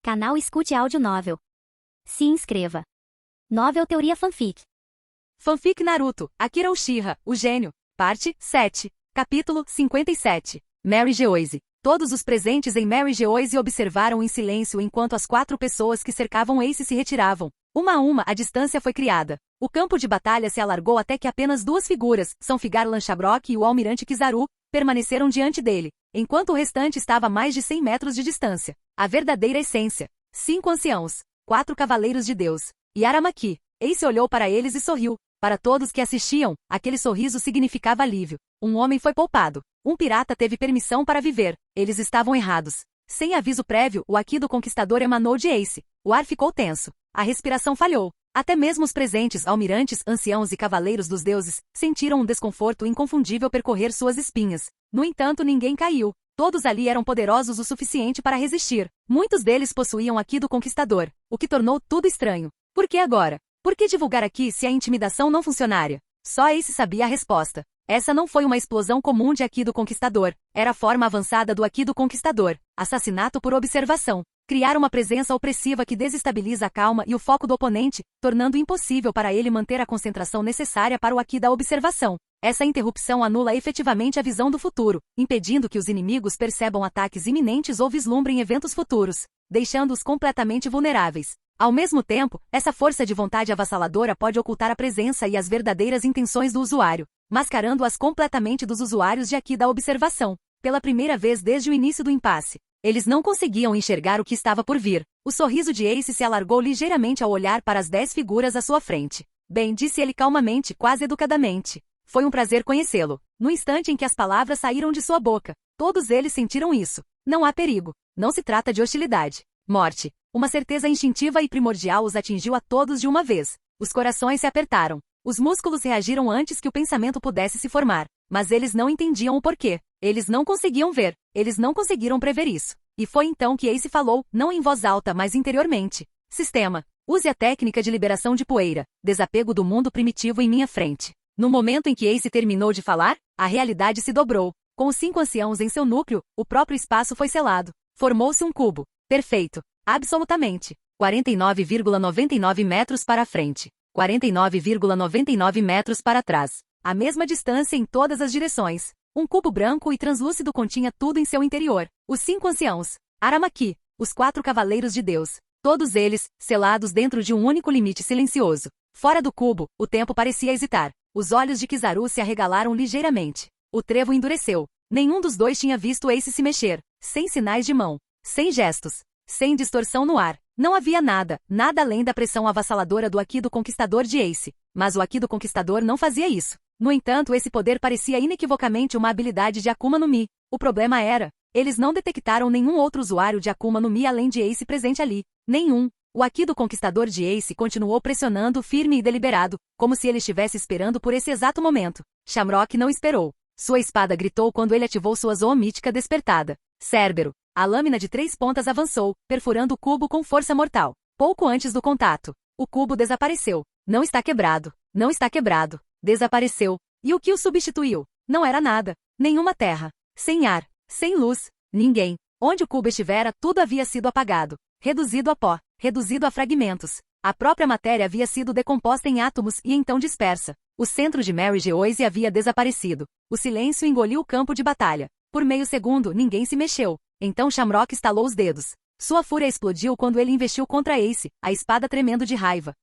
Canal Escute Áudio Novel. Se inscreva. Novel Teoria Fanfic. Fanfic Naruto, Akira Uchiha, o Gênio. Parte 7. Capítulo 57. Mary Geoise. Todos os presentes em Mary Geoise observaram em silêncio enquanto as 4 pessoas que cercavam Ace se retiravam. Uma a uma, a distância foi criada. O campo de batalha se alargou até que apenas 2 figuras, São Figar Shabrock e o almirante Kizaru, permaneceram diante dele, enquanto o restante estava a mais de 100 metros de distância. A verdadeira essência. 5 anciãos, 4 cavaleiros de Deus. E Aramaki. Ace olhou para eles e sorriu. Para todos que assistiam, aquele sorriso significava alívio. Um homem foi poupado. Um pirata teve permissão para viver. Eles estavam errados. Sem aviso prévio, o Haki do Conquistador emanou de Ace. O ar ficou tenso. A respiração falhou. Até mesmo os presentes, almirantes, anciãos e cavaleiros dos deuses, sentiram um desconforto inconfundível percorrer suas espinhas. No entanto, ninguém caiu. Todos ali eram poderosos o suficiente para resistir. Muitos deles possuíam Haki do Conquistador, o que tornou tudo estranho. Por que agora? Por que divulgar aqui se a intimidação não funcionaria? Só Ace sabia a resposta. Essa não foi uma explosão comum de Haki do Conquistador. Era a forma avançada do Haki do Conquistador. Assassinato por observação. Criar uma presença opressiva que desestabiliza a calma e o foco do oponente, tornando impossível para ele manter a concentração necessária para o Haki da observação. Essa interrupção anula efetivamente a visão do futuro, impedindo que os inimigos percebam ataques iminentes ou vislumbrem eventos futuros, deixando-os completamente vulneráveis. Ao mesmo tempo, essa força de vontade avassaladora pode ocultar a presença e as verdadeiras intenções do usuário, mascarando-as completamente dos usuários de Haki da observação. Pela primeira vez desde o início do impasse, eles não conseguiam enxergar o que estava por vir. O sorriso de Ace se alargou ligeiramente ao olhar para as 10 figuras à sua frente. Bem, disse ele calmamente, quase educadamente. Foi um prazer conhecê-lo. No instante em que as palavras saíram de sua boca, todos eles sentiram isso. Não há perigo. Não se trata de hostilidade. Morte. Uma certeza instintiva e primordial os atingiu a todos de uma vez. Os corações se apertaram. Os músculos reagiram antes que o pensamento pudesse se formar. Mas eles não entendiam o porquê. Eles não conseguiam ver. Eles não conseguiram prever isso. E foi então que Ace falou, não em voz alta, mas interiormente. Sistema. Use a técnica de liberação de poeira. Desapego do mundo primitivo em minha frente. No momento em que Ace terminou de falar, a realidade se dobrou. Com os 5 anciãos em seu núcleo, o próprio espaço foi selado. Formou-se um cubo. Perfeito. Absolutamente. 49,99 metros para a frente. 49,99 metros para trás. A mesma distância em todas as direções. Um cubo branco e translúcido continha tudo em seu interior. Os 5 anciãos. Aramaki. Os 4 cavaleiros de Deus. Todos eles, selados dentro de um único limite silencioso. Fora do cubo, o tempo parecia hesitar. Os olhos de Kizaru se arregalaram ligeiramente. O trevo endureceu. Nenhum dos dois tinha visto Ace se mexer. Sem sinais de mão. Sem gestos. Sem distorção no ar. Não havia nada, nada além da pressão avassaladora do Haki do Conquistador de Ace. Mas o Haki do Conquistador não fazia isso. No entanto, esse poder parecia inequivocamente uma habilidade de Akuma no Mi. O problema era, eles não detectaram nenhum outro usuário de Akuma no Mi além de Ace presente ali. Nenhum. O Haki do Conquistador de Ace continuou pressionando firme e deliberado, como se ele estivesse esperando por esse exato momento. Shamrock não esperou. Sua espada gritou quando ele ativou sua Zoa Mítica despertada. Cérbero. A lâmina de 3 pontas avançou, perfurando o cubo com força mortal. Pouco antes do contato, o cubo desapareceu. Não está quebrado. Não está quebrado. Desapareceu. E o que o substituiu? Não era nada. Nenhuma terra. Sem ar. Sem luz. Ninguém. Onde o cubo estivera, tudo havia sido apagado. Reduzido a pó. Reduzido a fragmentos. A própria matéria havia sido decomposta em átomos e então dispersa. O centro de Mary Geoise havia desaparecido. O silêncio engoliu o campo de batalha. Por meio segundo, ninguém se mexeu. Então Shamrock estalou os dedos. Sua fúria explodiu quando ele investiu contra Ace, a espada tremendo de raiva.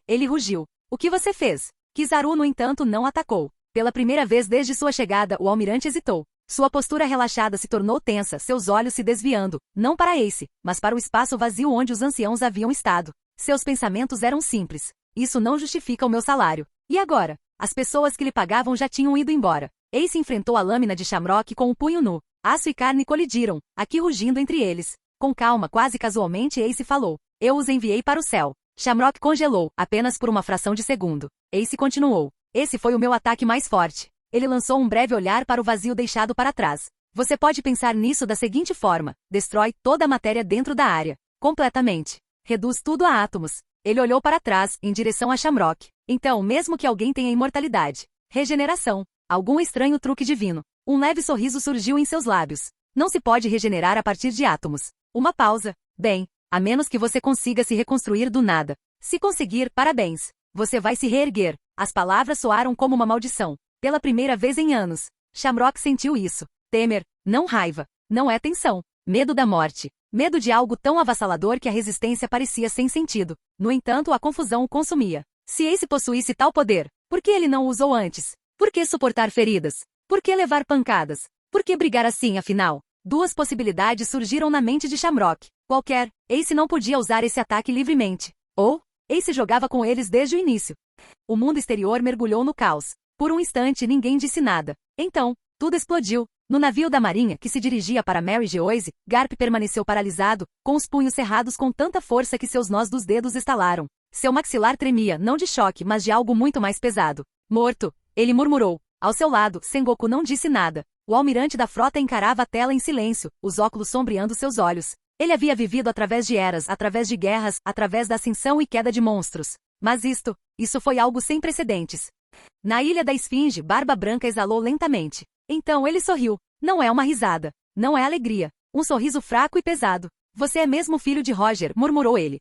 Ele rugiu. O que você fez? Kizaru, no entanto, não atacou. Pela primeira vez desde sua chegada, o almirante hesitou. Sua postura relaxada se tornou tensa, seus olhos se desviando, não para Ace, mas para o espaço vazio onde os anciãos haviam estado. Seus pensamentos eram simples. Isso não justifica o meu salário. E agora? As pessoas que lhe pagavam já tinham ido embora. Ace enfrentou a lâmina de Shamrock com o punho nu. Aço e carne colidiram, aqui rugindo entre eles. Com calma, quase casualmente, Ace falou. Eu os enviei para o céu. Shamrock congelou, apenas por uma fração de segundo. Ace continuou. Esse foi o meu ataque mais forte. Ele lançou um breve olhar para o vazio deixado para trás. Você pode pensar nisso da seguinte forma. Destrói toda a matéria dentro da área. Completamente. Reduz tudo a átomos. Ele olhou para trás, em direção a Shamrock. Então, mesmo que alguém tenha imortalidade. Regeneração. Algum estranho truque divino. Um leve sorriso surgiu em seus lábios. Não se pode regenerar a partir de átomos. Uma pausa. Bem, A menos que você consiga se reconstruir do nada. Se conseguir, parabéns. Você vai se reerguer. As palavras soaram como uma maldição. Pela primeira vez em anos, Shamrock sentiu isso. Temer, não raiva. Não é tensão. Medo da morte. Medo de algo tão avassalador que a resistência parecia sem sentido. No entanto, a confusão o consumia. Se Ace possuísse tal poder, por que ele não o usou antes? Por que suportar feridas? Por que levar pancadas? Por que brigar assim, afinal? Duas possibilidades surgiram na mente de Shamrock. Qualquer, Ace não podia usar esse ataque livremente. Ou, Ace jogava com eles desde o início. O mundo exterior mergulhou no caos. Por um instante ninguém disse nada. Então, tudo explodiu. No navio da marinha que se dirigia para Mary Geoise, Garp permaneceu paralisado, com os punhos cerrados com tanta força que seus nós dos dedos estalaram. Seu maxilar tremia, não de choque, mas de algo muito mais pesado. Morto, ele murmurou. Ao seu lado, Sengoku não disse nada. O almirante da frota encarava a tela em silêncio, os óculos sombreando seus olhos. Ele havia vivido através de eras, através de guerras, através da ascensão e queda de monstros. Mas isso foi algo sem precedentes. Na Ilha da Esfinge, Barba Branca exalou lentamente. Então ele sorriu. Não é uma risada. Não é alegria. Um sorriso fraco e pesado. Você é mesmo filho de Roger, murmurou ele.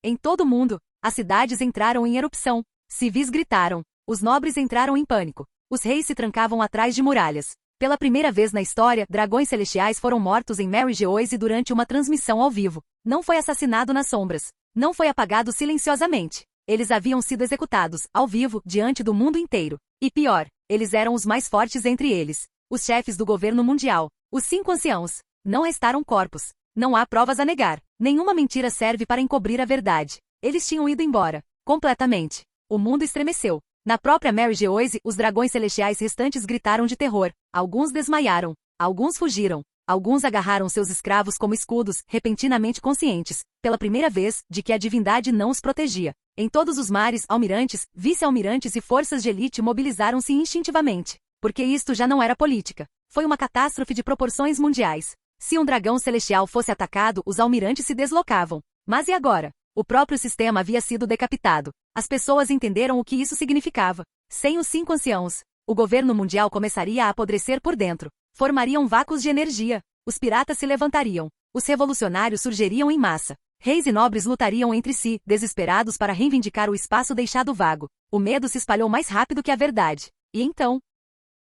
Em todo o mundo, as cidades entraram em erupção. Civis gritaram. Os nobres entraram em pânico. Os reis se trancavam atrás de muralhas. Pela primeira vez na história, dragões celestiais foram mortos em Mary Geoise durante uma transmissão ao vivo. Não foi assassinado nas sombras. Não foi apagado silenciosamente. Eles haviam sido executados, ao vivo, diante do mundo inteiro. E pior, eles eram os mais fortes entre eles. Os chefes do governo mundial. Os 5 anciãos. Não restaram corpos. Não há provas a negar. Nenhuma mentira serve para encobrir a verdade. Eles tinham ido embora. Completamente. O mundo estremeceu. Na própria Mary Geoise, os dragões celestiais restantes gritaram de terror. Alguns desmaiaram. Alguns fugiram. Alguns agarraram seus escravos como escudos, repentinamente conscientes, pela primeira vez, de que a divindade não os protegia. Em todos os mares, almirantes, vice-almirantes e forças de elite mobilizaram-se instintivamente. Porque isto já não era política. Foi uma catástrofe de proporções mundiais. Se um dragão celestial fosse atacado, os almirantes se deslocavam. Mas e agora? O próprio sistema havia sido decapitado. As pessoas entenderam o que isso significava. Sem os 5 anciãos, o governo mundial começaria a apodrecer por dentro. Formariam vácuos de energia. Os piratas se levantariam. Os revolucionários surgiriam em massa. Reis e nobres lutariam entre si, desesperados para reivindicar o espaço deixado vago. O medo se espalhou mais rápido que a verdade. E então?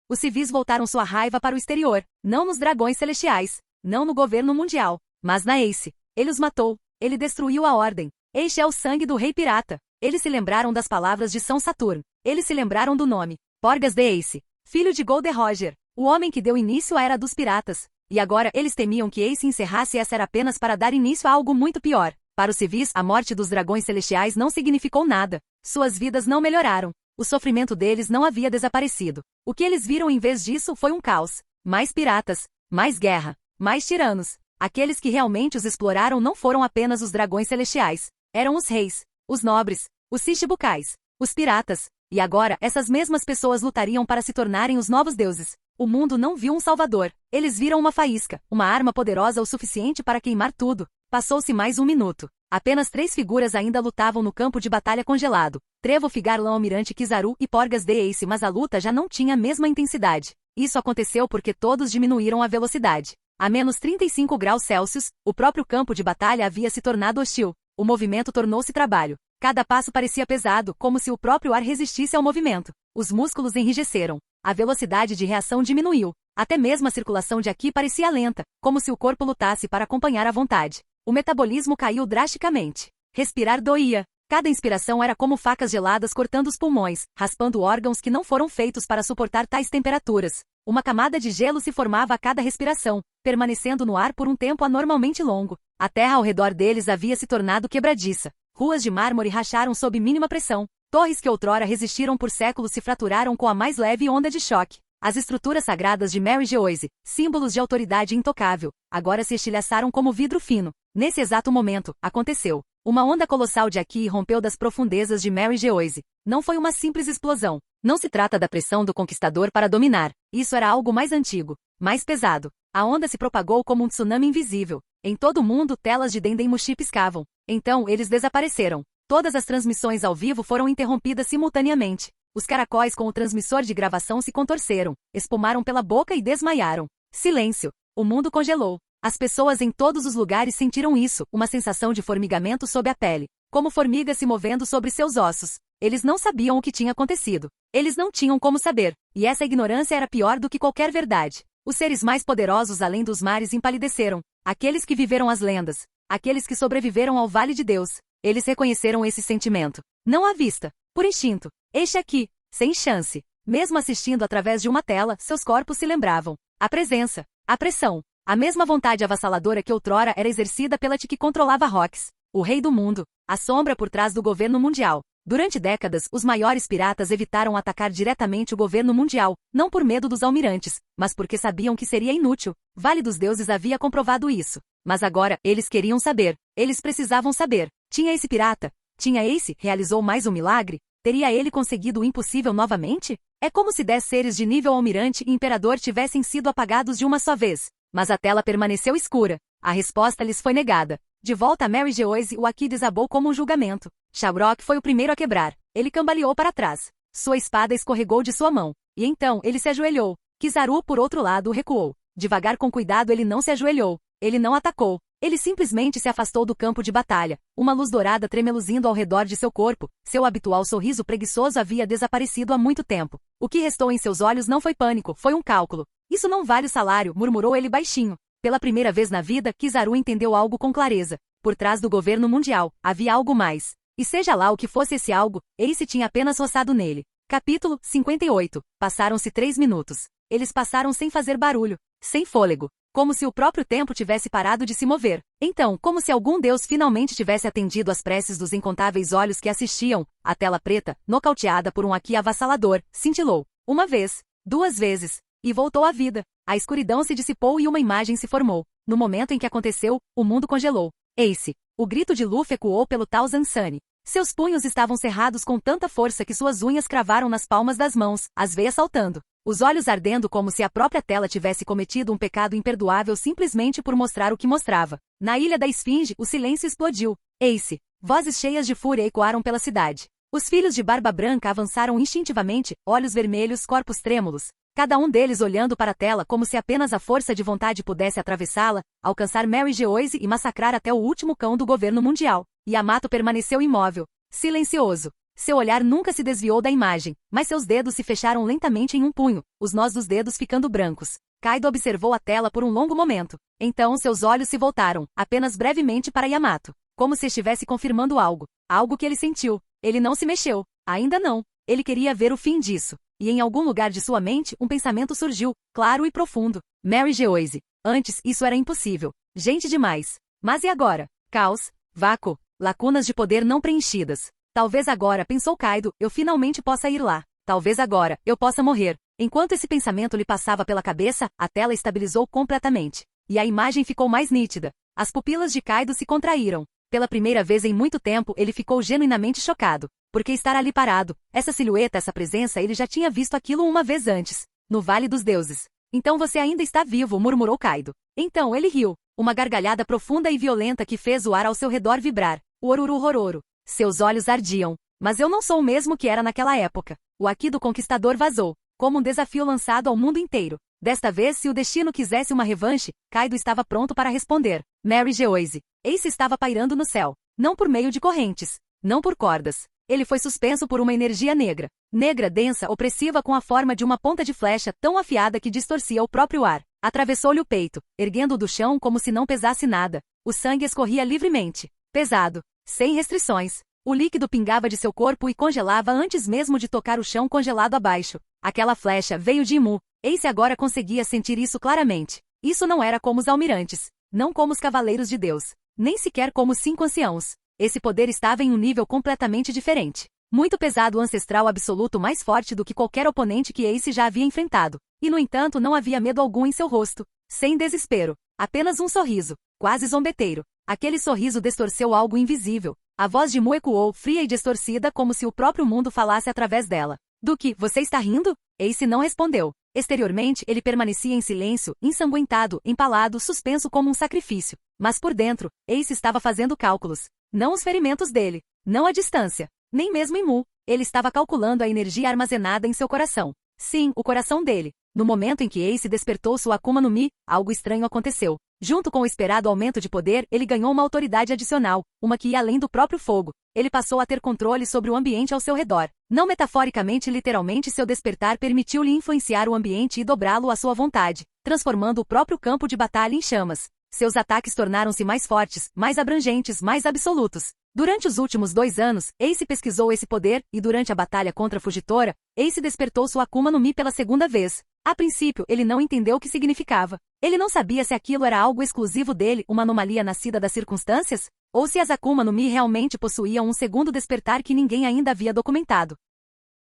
Os civis voltaram sua raiva para o exterior. Não nos dragões celestiais. Não no governo mundial. Mas na Ace. Ele os matou. Ele destruiu a ordem. Este é o sangue do rei pirata. Eles se lembraram das palavras de São Saturno. Eles se lembraram do nome. Porgas de Ace. Filho de Gold Roger. O homem que deu início à Era dos Piratas. E agora, eles temiam que Ace encerrasse essa era apenas para dar início a algo muito pior. Para os civis, a morte dos dragões celestiais não significou nada. Suas vidas não melhoraram. O sofrimento deles não havia desaparecido. O que eles viram em vez disso foi um caos. Mais piratas. Mais guerra. Mais tiranos. Aqueles que realmente os exploraram não foram apenas os dragões celestiais. Eram os reis. Os nobres. Os Shichibukais. Os piratas. E agora, essas mesmas pessoas lutariam para se tornarem os novos deuses. O mundo não viu um salvador. Eles viram uma faísca, uma arma poderosa o suficiente para queimar tudo. Passou-se mais 1 minuto. Apenas 3 figuras ainda lutavam no campo de batalha congelado. Trevo Figarlan Almirante Kizaru e Porgas de Ace, mas a luta já não tinha a mesma intensidade. Isso aconteceu porque todos diminuíram a velocidade. A menos 35 graus Celsius, o próprio campo de batalha havia se tornado hostil. O movimento tornou-se trabalho. Cada passo parecia pesado, como se o próprio ar resistisse ao movimento. Os músculos enrijeceram. A velocidade de reação diminuiu. Até mesmo a circulação de aqui parecia lenta, como se o corpo lutasse para acompanhar a vontade. O metabolismo caiu drasticamente. Respirar doía. Cada inspiração era como facas geladas cortando os pulmões, raspando órgãos que não foram feitos para suportar tais temperaturas. Uma camada de gelo se formava a cada respiração, permanecendo no ar por um tempo anormalmente longo. A terra ao redor deles havia se tornado quebradiça. Ruas de mármore racharam sob mínima pressão. Torres que outrora resistiram por séculos se fraturaram com a mais leve onda de choque. As estruturas sagradas de Mary Geoise, símbolos de autoridade intocável, agora se estilhaçaram como vidro fino. Nesse exato momento, aconteceu. Uma onda colossal de Aki rompeu das profundezas de Mary Geoise. Não foi uma simples explosão. Não se trata da pressão do conquistador para dominar. Isso era algo mais antigo, mais pesado. A onda se propagou como um tsunami invisível. Em todo o mundo, telas de Dendemushi piscavam. Então, eles desapareceram. Todas as transmissões ao vivo foram interrompidas simultaneamente. Os caracóis com o transmissor de gravação se contorceram, espumaram pela boca e desmaiaram. Silêncio. O mundo congelou. As pessoas em todos os lugares sentiram isso, uma sensação de formigamento sob a pele, como formigas se movendo sobre seus ossos. Eles não sabiam o que tinha acontecido. Eles não tinham como saber, e essa ignorância era pior do que qualquer verdade. Os seres mais poderosos além dos mares empalideceram, aqueles que viveram as lendas, aqueles que sobreviveram ao Vale de Deus. Eles reconheceram esse sentimento. Não à vista, por instinto. Este aqui, sem chance. Mesmo assistindo através de uma tela, seus corpos se lembravam. A presença, a pressão, a mesma vontade avassaladora que outrora era exercida pela que controlava Rox, o rei do mundo, a sombra por trás do governo mundial. Durante décadas, os maiores piratas evitaram atacar diretamente o governo mundial, não por medo dos almirantes, mas porque sabiam que seria inútil. Vale dos Deuses havia comprovado isso. Mas agora, eles queriam saber. Eles precisavam saber. Tinha esse pirata? Tinha Ace? Realizou mais um milagre? Teria ele conseguido o impossível novamente? É como se 10 seres de nível almirante e imperador tivessem sido apagados de uma só vez. Mas a tela permaneceu escura. A resposta lhes foi negada. De volta a Mary Geoise, o Aki desabou como um julgamento. Shamrock foi o primeiro a quebrar. Ele cambaleou para trás. Sua espada escorregou de sua mão. E então, ele se ajoelhou. Kizaru, por outro lado, recuou. Devagar, com cuidado, ele não se ajoelhou. Ele não atacou. Ele simplesmente se afastou do campo de batalha. Uma luz dourada tremeluzindo ao redor de seu corpo. Seu habitual sorriso preguiçoso havia desaparecido há muito tempo. O que restou em seus olhos não foi pânico, foi um cálculo. Isso não vale o salário, murmurou ele baixinho. Pela primeira vez na vida, Kizaru entendeu algo com clareza. Por trás do governo mundial, havia algo mais. E seja lá o que fosse esse algo, Ace tinha apenas roçado nele. Capítulo 58. Passaram-se 3 minutos. Eles passaram sem fazer barulho, sem fôlego, como se o próprio tempo tivesse parado de se mover. Então, como se algum deus finalmente tivesse atendido às preces dos incontáveis olhos que assistiam, a tela preta, nocauteada por um Aki avassalador, cintilou. Uma vez, 2 vezes, e voltou à vida. A escuridão se dissipou e uma imagem se formou. No momento em que aconteceu, o mundo congelou. Ace. O grito de Luffy ecoou pelo Thousand Sunny. Seus punhos estavam cerrados com tanta força que suas unhas cravaram nas palmas das mãos, as veias saltando. Os olhos ardendo como se a própria tela tivesse cometido um pecado imperdoável simplesmente por mostrar o que mostrava. Na ilha da Esfinge, o silêncio explodiu. Ace. Vozes cheias de fúria ecoaram pela cidade. Os filhos de Barba Branca avançaram instintivamente, olhos vermelhos, corpos trêmulos. Cada um deles olhando para a tela como se apenas a força de vontade pudesse atravessá-la, alcançar Mary Geoise e massacrar até o último cão do governo mundial. Yamato permaneceu imóvel, silencioso. Seu olhar nunca se desviou da imagem, mas seus dedos se fecharam lentamente em um punho, os nós dos dedos ficando brancos. Kaido observou a tela por um longo momento. Então seus olhos se voltaram, apenas brevemente para Yamato, como se estivesse confirmando algo, algo que ele sentiu. Ele não se mexeu, ainda não. Ele queria ver o fim disso. E em algum lugar de sua mente, um pensamento surgiu, claro e profundo. Mary Geoise. Antes, isso era impossível. Gente demais. Mas e agora? Caos, vácuo, lacunas de poder não preenchidas. Talvez agora, pensou Kaido, eu finalmente possa ir lá. Talvez agora, eu possa morrer. Enquanto esse pensamento lhe passava pela cabeça, a tela estabilizou completamente. E a imagem ficou mais nítida. As pupilas de Kaido se contraíram. Pela primeira vez em muito tempo, ele ficou genuinamente chocado. Porque estar ali parado, essa silhueta, essa presença, ele já tinha visto aquilo uma vez antes, no Vale dos Deuses. Então você ainda está vivo, murmurou Kaido. Então ele riu, uma gargalhada profunda e violenta que fez o ar ao seu redor vibrar. O oruru hororo. Seus olhos ardiam. Mas eu não sou o mesmo que era naquela época. O Aki do Conquistador vazou, como um desafio lançado ao mundo inteiro. Desta vez, se o destino quisesse uma revanche, Kaido estava pronto para responder. Mary Geoise. Ace estava pairando no céu. Não por meio de correntes. Não por cordas. Ele foi suspenso por uma energia negra. Negra, densa, opressiva com a forma de uma ponta de flecha tão afiada que distorcia o próprio ar. Atravessou-lhe o peito, erguendo-o do chão como se não pesasse nada. O sangue escorria livremente. Pesado. Sem restrições. O líquido pingava de seu corpo e congelava antes mesmo de tocar o chão congelado abaixo. Aquela flecha veio de Imu. Ace agora conseguia sentir isso claramente. Isso não era como os almirantes. Não como os cavaleiros de Deus. Nem sequer como os 5 anciãos. Esse poder estava em um nível completamente diferente. Muito pesado, ancestral, absoluto, mais forte do que qualquer oponente que Ace já havia enfrentado. E no entanto não havia medo algum em seu rosto. Sem desespero. Apenas um sorriso. Quase zombeteiro. Aquele sorriso distorceu algo invisível. A voz de Mu ecoou, fria e distorcida, como se o próprio mundo falasse através dela. Do que, você está rindo? Ace não respondeu. Exteriormente, ele permanecia em silêncio, ensanguentado, empalado, suspenso como um sacrifício. Mas por dentro, Ace estava fazendo cálculos. Não os ferimentos dele. Não a distância. Nem mesmo em Mu. Ele estava calculando a energia armazenada em seu coração. Sim, o coração dele. No momento em que Ace despertou sua Akuma no Mi, algo estranho aconteceu. Junto com o esperado aumento de poder, ele ganhou uma autoridade adicional, uma que ia além do próprio fogo. Ele passou a ter controle sobre o ambiente ao seu redor. Não metaforicamente e literalmente, seu despertar permitiu-lhe influenciar o ambiente e dobrá-lo à sua vontade, transformando o próprio campo de batalha em chamas. Seus ataques tornaram-se mais fortes, mais abrangentes, mais absolutos. Durante os últimos 2 anos, Ace pesquisou esse poder, e durante a batalha contra Fugitora, Ace despertou sua Akuma no Mi pela segunda vez. A princípio, ele não entendeu o que significava. Ele não sabia se aquilo era algo exclusivo dele, uma anomalia nascida das circunstâncias, ou se as Akuma no Mi realmente possuíam um segundo despertar que ninguém ainda havia documentado.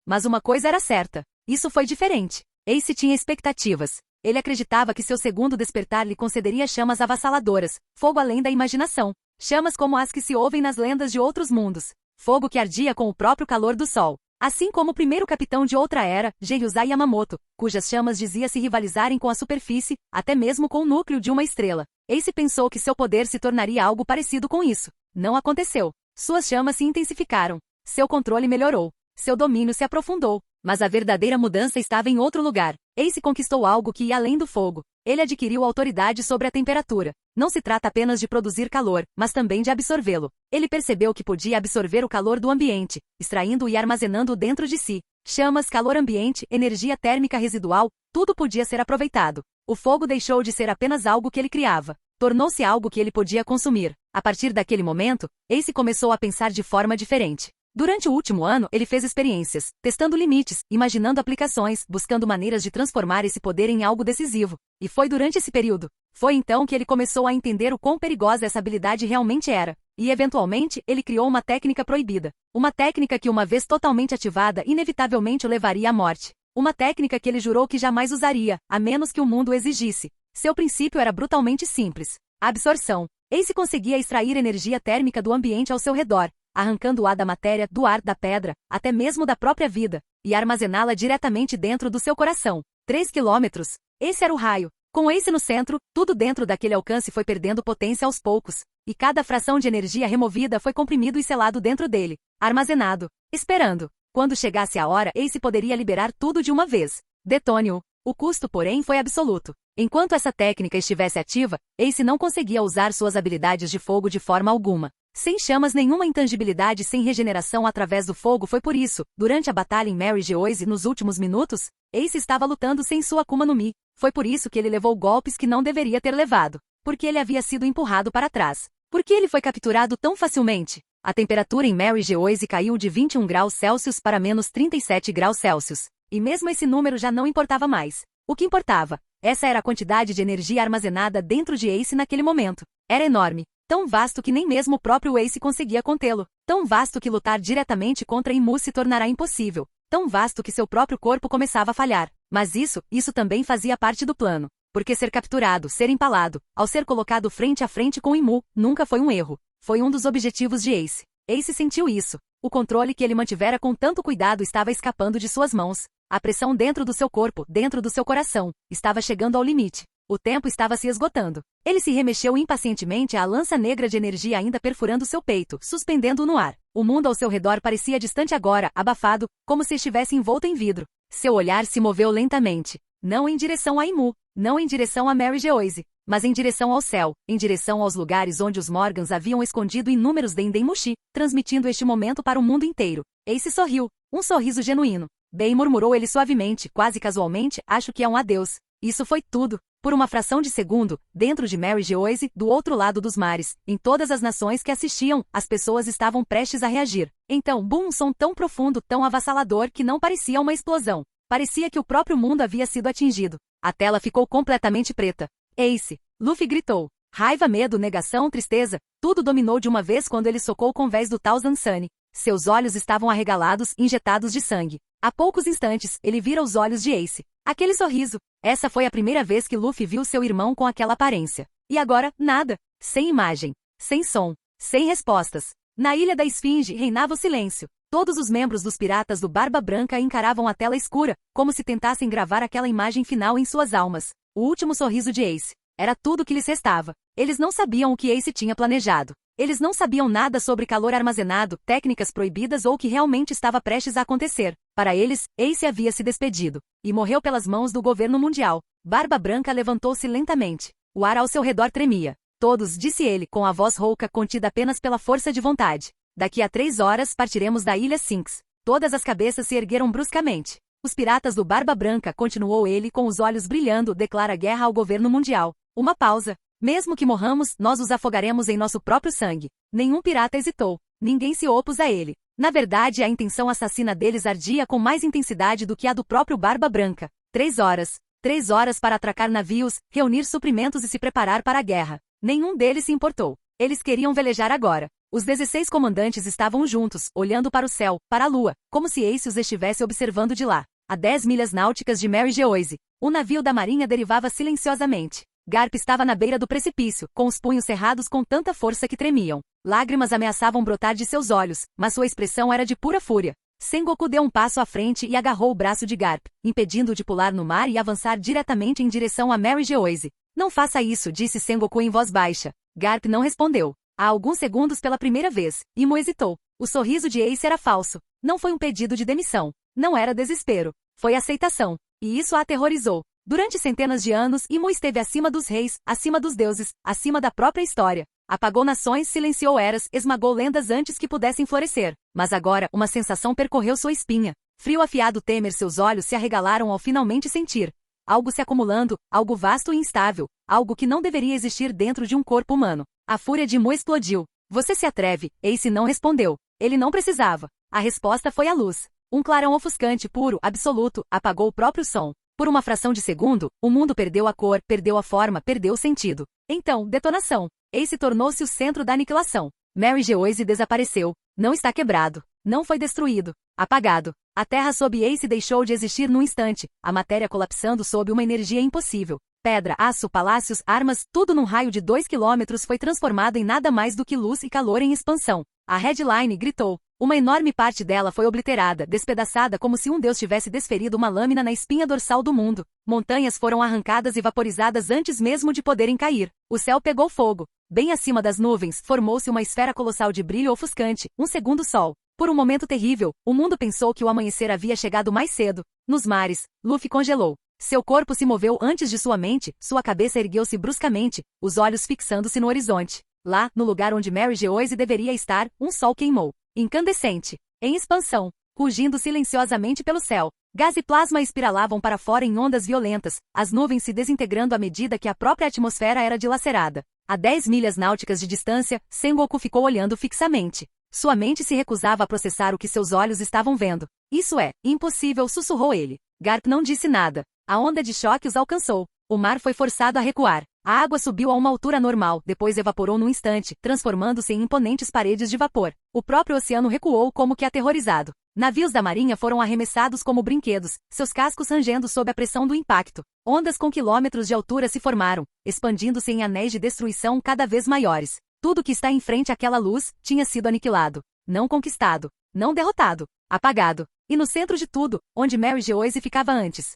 Mas uma coisa era certa. Isso foi diferente. Ace tinha expectativas. Ele acreditava que seu segundo despertar lhe concederia chamas avassaladoras, fogo além da imaginação. Chamas como as que se ouvem nas lendas de outros mundos. Fogo que ardia com o próprio calor do sol. Assim como o primeiro capitão de outra era, Geryusai Yamamoto, cujas chamas dizia-se rivalizarem com a superfície, até mesmo com o núcleo de uma estrela. Ace pensou que seu poder se tornaria algo parecido com isso. Não aconteceu. Suas chamas se intensificaram. Seu controle melhorou. Seu domínio se aprofundou. Mas a verdadeira mudança estava em outro lugar. Ace conquistou algo que ia além do fogo. Ele adquiriu autoridade sobre a temperatura. Não se trata apenas de produzir calor, mas também de absorvê-lo. Ele percebeu que podia absorver o calor do ambiente, extraindo-o e armazenando-o dentro de si. Chamas, calor ambiente, energia térmica residual, tudo podia ser aproveitado. O fogo deixou de ser apenas algo que ele criava. Tornou-se algo que ele podia consumir. A partir daquele momento, Ace começou a pensar de forma diferente. Durante o último ano, ele fez experiências, testando limites, imaginando aplicações, buscando maneiras de transformar esse poder em algo decisivo. E foi durante esse período. Foi então que ele começou a entender o quão perigosa essa habilidade realmente era. E, eventualmente, ele criou uma técnica proibida. Uma técnica que, uma vez totalmente ativada, inevitavelmente o levaria à morte. Uma técnica que ele jurou que jamais usaria, a menos que o mundo o exigisse. Seu princípio era brutalmente simples. A absorção. Ace conseguia extrair energia térmica do ambiente ao seu redor, arrancando-a da matéria, do ar, da pedra, até mesmo da própria vida, e armazená-la diretamente dentro do seu coração. 3 quilômetros. Esse era o raio. Com Ace no centro, tudo dentro daquele alcance foi perdendo potência aos poucos, e cada fração de energia removida foi comprimido e selado dentro dele, armazenado, esperando. Quando chegasse a hora, Ace poderia liberar tudo de uma vez. Detone-o. O custo, porém, foi absoluto. Enquanto essa técnica estivesse ativa, Ace não conseguia usar suas habilidades de fogo de forma alguma. Sem chamas, nenhuma intangibilidade, sem regeneração através do fogo. Foi por isso, durante a batalha em Mary Geoise nos últimos minutos, Ace estava lutando sem sua Akuma no Mi. Foi por isso que ele levou golpes que não deveria ter levado. Porque ele havia sido empurrado para trás. Por que ele foi capturado tão facilmente? A temperatura em Mary Geoise caiu de 21 graus Celsius para menos 37 graus Celsius. E mesmo esse número já não importava mais. O que importava? Essa era a quantidade de energia armazenada dentro de Ace naquele momento. Era enorme. Tão vasto que nem mesmo o próprio Ace conseguia contê-lo. Tão vasto que lutar diretamente contra Imu se tornará impossível. Tão vasto que seu próprio corpo começava a falhar. Mas isso também fazia parte do plano. Porque ser capturado, ser empalado, ao ser colocado frente a frente com Imu, nunca foi um erro. Foi um dos objetivos de Ace. Ace sentiu isso. O controle que ele mantivera com tanto cuidado estava escapando de suas mãos. A pressão dentro do seu corpo, dentro do seu coração, estava chegando ao limite. O tempo estava se esgotando. Ele se remexeu impacientemente, a lança negra de energia ainda perfurando seu peito, suspendendo-o no ar. O mundo ao seu redor parecia distante agora, abafado, como se estivesse envolto em vidro. Seu olhar se moveu lentamente. Não em direção a Imu, não em direção a Mary Geoise, mas em direção ao céu, em direção aos lugares onde os Morgans haviam escondido inúmeros Dendemushi, transmitindo este momento para o mundo inteiro. Ace sorriu, um sorriso genuíno. Bem, murmurou ele suavemente, quase casualmente, acho que é um adeus. Isso foi tudo. Por uma fração de segundo, dentro de Mary Geoise, do outro lado dos mares, em todas as nações que assistiam, as pessoas estavam prestes a reagir. Então, um som tão profundo, tão avassalador que não parecia uma explosão. Parecia que o próprio mundo havia sido atingido. A tela ficou completamente preta. Ace! Luffy gritou. Raiva, medo, negação, tristeza, tudo dominou de uma vez quando ele socou o convés do Thousand Sunny. Seus olhos estavam arregalados, injetados de sangue. Há poucos instantes, ele vira os olhos de Ace. Aquele sorriso. Essa foi a primeira vez que Luffy viu seu irmão com aquela aparência. E agora, nada. Sem imagem. Sem som. Sem respostas. Na Ilha da Esfinge reinava o silêncio. Todos os membros dos piratas do Barba Branca encaravam a tela escura, como se tentassem gravar aquela imagem final em suas almas. O último sorriso de Ace. Era tudo que lhes restava. Eles não sabiam o que Ace tinha planejado. Eles não sabiam nada sobre calor armazenado, técnicas proibidas ou o que realmente estava prestes a acontecer. Para eles, Ace havia se despedido. E morreu pelas mãos do governo mundial. Barba Branca levantou-se lentamente. O ar ao seu redor tremia. Todos, disse ele, com a voz rouca contida apenas pela força de vontade. Daqui a 3 horas partiremos da ilha Sphinx. Todas as cabeças se ergueram bruscamente. Os piratas do Barba Branca, continuou ele com os olhos brilhando, declara guerra ao governo mundial. Uma pausa. Mesmo que morramos, nós os afogaremos em nosso próprio sangue. Nenhum pirata hesitou. Ninguém se opôs a ele. Na verdade, a intenção assassina deles ardia com mais intensidade do que a do próprio Barba Branca. 3 horas. 3 horas para atracar navios, reunir suprimentos e se preparar para a guerra. Nenhum deles se importou. Eles queriam velejar agora. Os 16 comandantes estavam juntos, olhando para o céu, para a lua, como se Ace os estivesse observando de lá. A 10 milhas náuticas de Mary Geoise, um navio da marinha derivava silenciosamente. Garp estava na beira do precipício, com os punhos cerrados com tanta força que tremiam. Lágrimas ameaçavam brotar de seus olhos, mas sua expressão era de pura fúria. Sengoku deu um passo à frente e agarrou o braço de Garp, impedindo-o de pular no mar e avançar diretamente em direção a Mary Geoise. Não faça isso, disse Sengoku em voz baixa. Garp não respondeu. Há alguns segundos pela primeira vez, Imo hesitou. O sorriso de Ace era falso. Não foi um pedido de demissão. Não era desespero. Foi aceitação. E isso a aterrorizou. Durante centenas de anos, Imo esteve acima dos reis, acima dos deuses, acima da própria história. Apagou nações, silenciou eras, esmagou lendas antes que pudessem florescer. Mas agora, uma sensação percorreu sua espinha. Frio afiado temer, seus olhos se arregalaram ao finalmente sentir. Algo se acumulando, algo vasto e instável, algo que não deveria existir dentro de um corpo humano. A fúria de Imo explodiu. Você se atreve? Ace não respondeu. Ele não precisava. A resposta foi a luz. Um clarão ofuscante, puro, absoluto, apagou o próprio som. Por uma fração de segundo, o mundo perdeu a cor, perdeu a forma, perdeu o sentido. Então, detonação. Ace tornou-se o centro da aniquilação. Mary Geoise desapareceu. Não está quebrado. Não foi destruído. Apagado. A terra sob Ace deixou de existir num instante, a matéria colapsando sob uma energia impossível. Pedra, aço, palácios, armas, tudo num raio de 2 quilômetros foi transformado em nada mais do que luz e calor em expansão. A Headline gritou. Uma enorme parte dela foi obliterada, despedaçada como se um deus tivesse desferido uma lâmina na espinha dorsal do mundo. Montanhas foram arrancadas e vaporizadas antes mesmo de poderem cair. O céu pegou fogo. Bem acima das nuvens, formou-se uma esfera colossal de brilho ofuscante, um segundo sol. Por um momento terrível, o mundo pensou que o amanhecer havia chegado mais cedo. Nos mares, Luffy congelou. Seu corpo se moveu antes de sua mente, sua cabeça ergueu-se bruscamente, os olhos fixando-se no horizonte. Lá, no lugar onde Mary Geoise deveria estar, um sol queimou. Incandescente. Em expansão. Rugindo silenciosamente pelo céu. Gás e plasma espiralavam para fora em ondas violentas, as nuvens se desintegrando à medida que a própria atmosfera era dilacerada. A 10 milhas náuticas de distância, Sengoku ficou olhando fixamente. Sua mente se recusava a processar o que seus olhos estavam vendo. Isso é, impossível, sussurrou ele. Garp não disse nada. A onda de choque os alcançou. O mar foi forçado a recuar. A água subiu a uma altura normal, depois evaporou num instante, transformando-se em imponentes paredes de vapor. O próprio oceano recuou como que aterrorizado. Navios da marinha foram arremessados como brinquedos, seus cascos rangendo sob a pressão do impacto. Ondas com quilômetros de altura se formaram, expandindo-se em anéis de destruição cada vez maiores. Tudo que está em frente àquela luz tinha sido aniquilado. Não conquistado. Não derrotado. Apagado. E no centro de tudo, onde Mary Geoise ficava antes.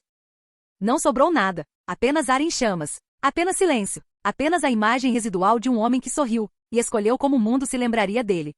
Não sobrou nada. Apenas ar em chamas. Apenas silêncio. Apenas a imagem residual de um homem que sorriu, e escolheu como o mundo se lembraria dele.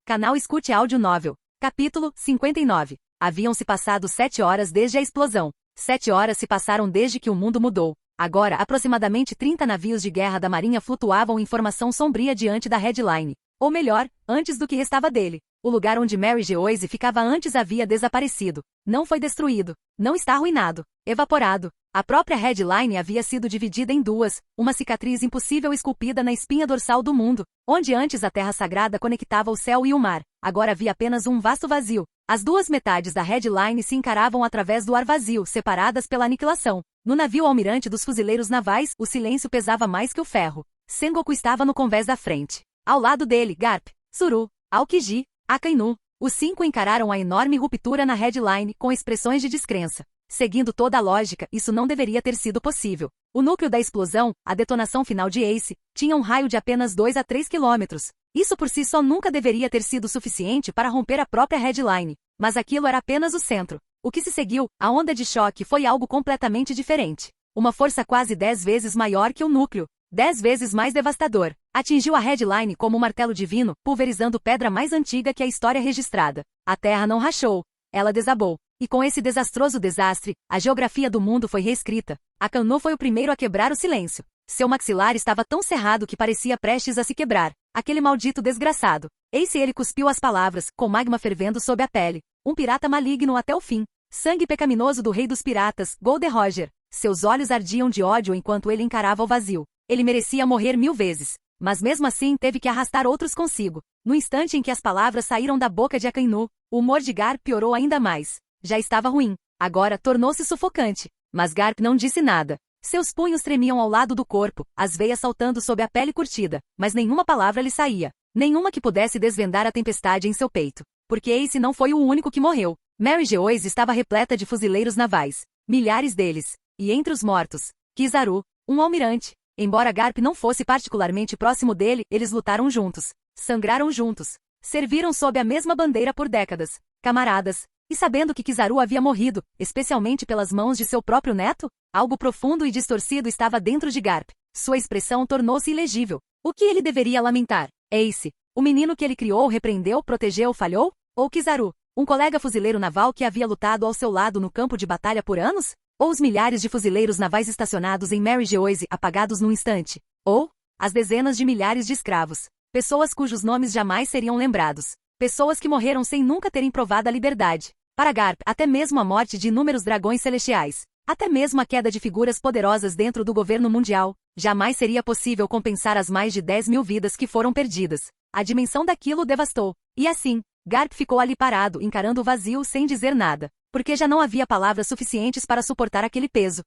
Canal Escute Áudio Novel. Capítulo 59. Haviam-se passado 7 horas desde a explosão. 7 horas se passaram desde que o mundo mudou. Agora, aproximadamente 30 navios de guerra da marinha flutuavam em formação sombria diante da Headline. Ou melhor, antes do que restava dele. O lugar onde Mary Geoise ficava antes havia desaparecido. Não foi destruído. Não está arruinado. Evaporado. A própria Headline havia sido dividida em duas, uma cicatriz impossível esculpida na espinha dorsal do mundo, onde antes a terra sagrada conectava o céu e o mar. Agora havia apenas um vasto vazio. As duas metades da Headline se encaravam através do ar vazio, separadas pela aniquilação. No navio almirante dos fuzileiros navais, o silêncio pesava mais que o ferro. Sengoku estava no convés da frente. Ao lado dele, Garp, Tsuru, Aokiji, Akainu. Os 5 encararam a enorme ruptura na Headline com expressões de descrença. Seguindo toda a lógica, isso não deveria ter sido possível. O núcleo da explosão, a detonação final de Ace, tinha um raio de apenas 2 a 3 quilômetros. Isso por si só nunca deveria ter sido suficiente para romper a própria Headline. Mas aquilo era apenas o centro. O que se seguiu, a onda de choque, foi algo completamente diferente. Uma força quase 10 vezes maior que o núcleo. 10 vezes mais devastador. Atingiu a Headline como um martelo divino, pulverizando pedra mais antiga que a história registrada. A terra não rachou. Ela desabou. E com esse desastroso desastre, a geografia do mundo foi reescrita. Akainu foi o primeiro a quebrar o silêncio. Seu maxilar estava tão cerrado que parecia prestes a se quebrar. Aquele maldito desgraçado. Eis ele cuspiu as palavras, com magma fervendo sob a pele. Um pirata maligno até o fim. Sangue pecaminoso do rei dos piratas, Gold Roger. Seus olhos ardiam de ódio enquanto ele encarava o vazio. Ele merecia morrer 1000 vezes. Mas mesmo assim teve que arrastar outros consigo. No instante em que as palavras saíram da boca de Akainu, o humor de Garp piorou ainda mais. Já estava ruim. Agora tornou-se sufocante. Mas Garp não disse nada. Seus punhos tremiam ao lado do corpo, as veias saltando sob a pele curtida, mas nenhuma palavra lhe saía. Nenhuma que pudesse desvendar a tempestade em seu peito. Porque Ace não foi o único que morreu. Mary Geoise estava repleta de fuzileiros navais. Milhares deles. E entre os mortos, Kizaru, um almirante. Embora Garp não fosse particularmente próximo dele, eles lutaram juntos. Sangraram juntos. Serviram sob a mesma bandeira por décadas. Camaradas. E sabendo que Kizaru havia morrido, especialmente pelas mãos de seu próprio neto, algo profundo e distorcido estava dentro de Garp. Sua expressão tornou-se ilegível. O que ele deveria lamentar? Ace, o menino que ele criou, repreendeu, protegeu, falhou? Ou Kizaru, um colega fuzileiro naval que havia lutado ao seu lado no campo de batalha por anos? Ou os milhares de fuzileiros navais estacionados em Mary Geoise, apagados num instante? Ou as dezenas de milhares de escravos? Pessoas cujos nomes jamais seriam lembrados. Pessoas que morreram sem nunca terem provado a liberdade. Para Garp, até mesmo a morte de inúmeros dragões celestiais, até mesmo a queda de figuras poderosas dentro do governo mundial, jamais seria possível compensar as mais de 10.000 vidas que foram perdidas. A dimensão daquilo o devastou. E assim, Garp ficou ali parado, encarando o vazio sem dizer nada, porque já não havia palavras suficientes para suportar aquele peso.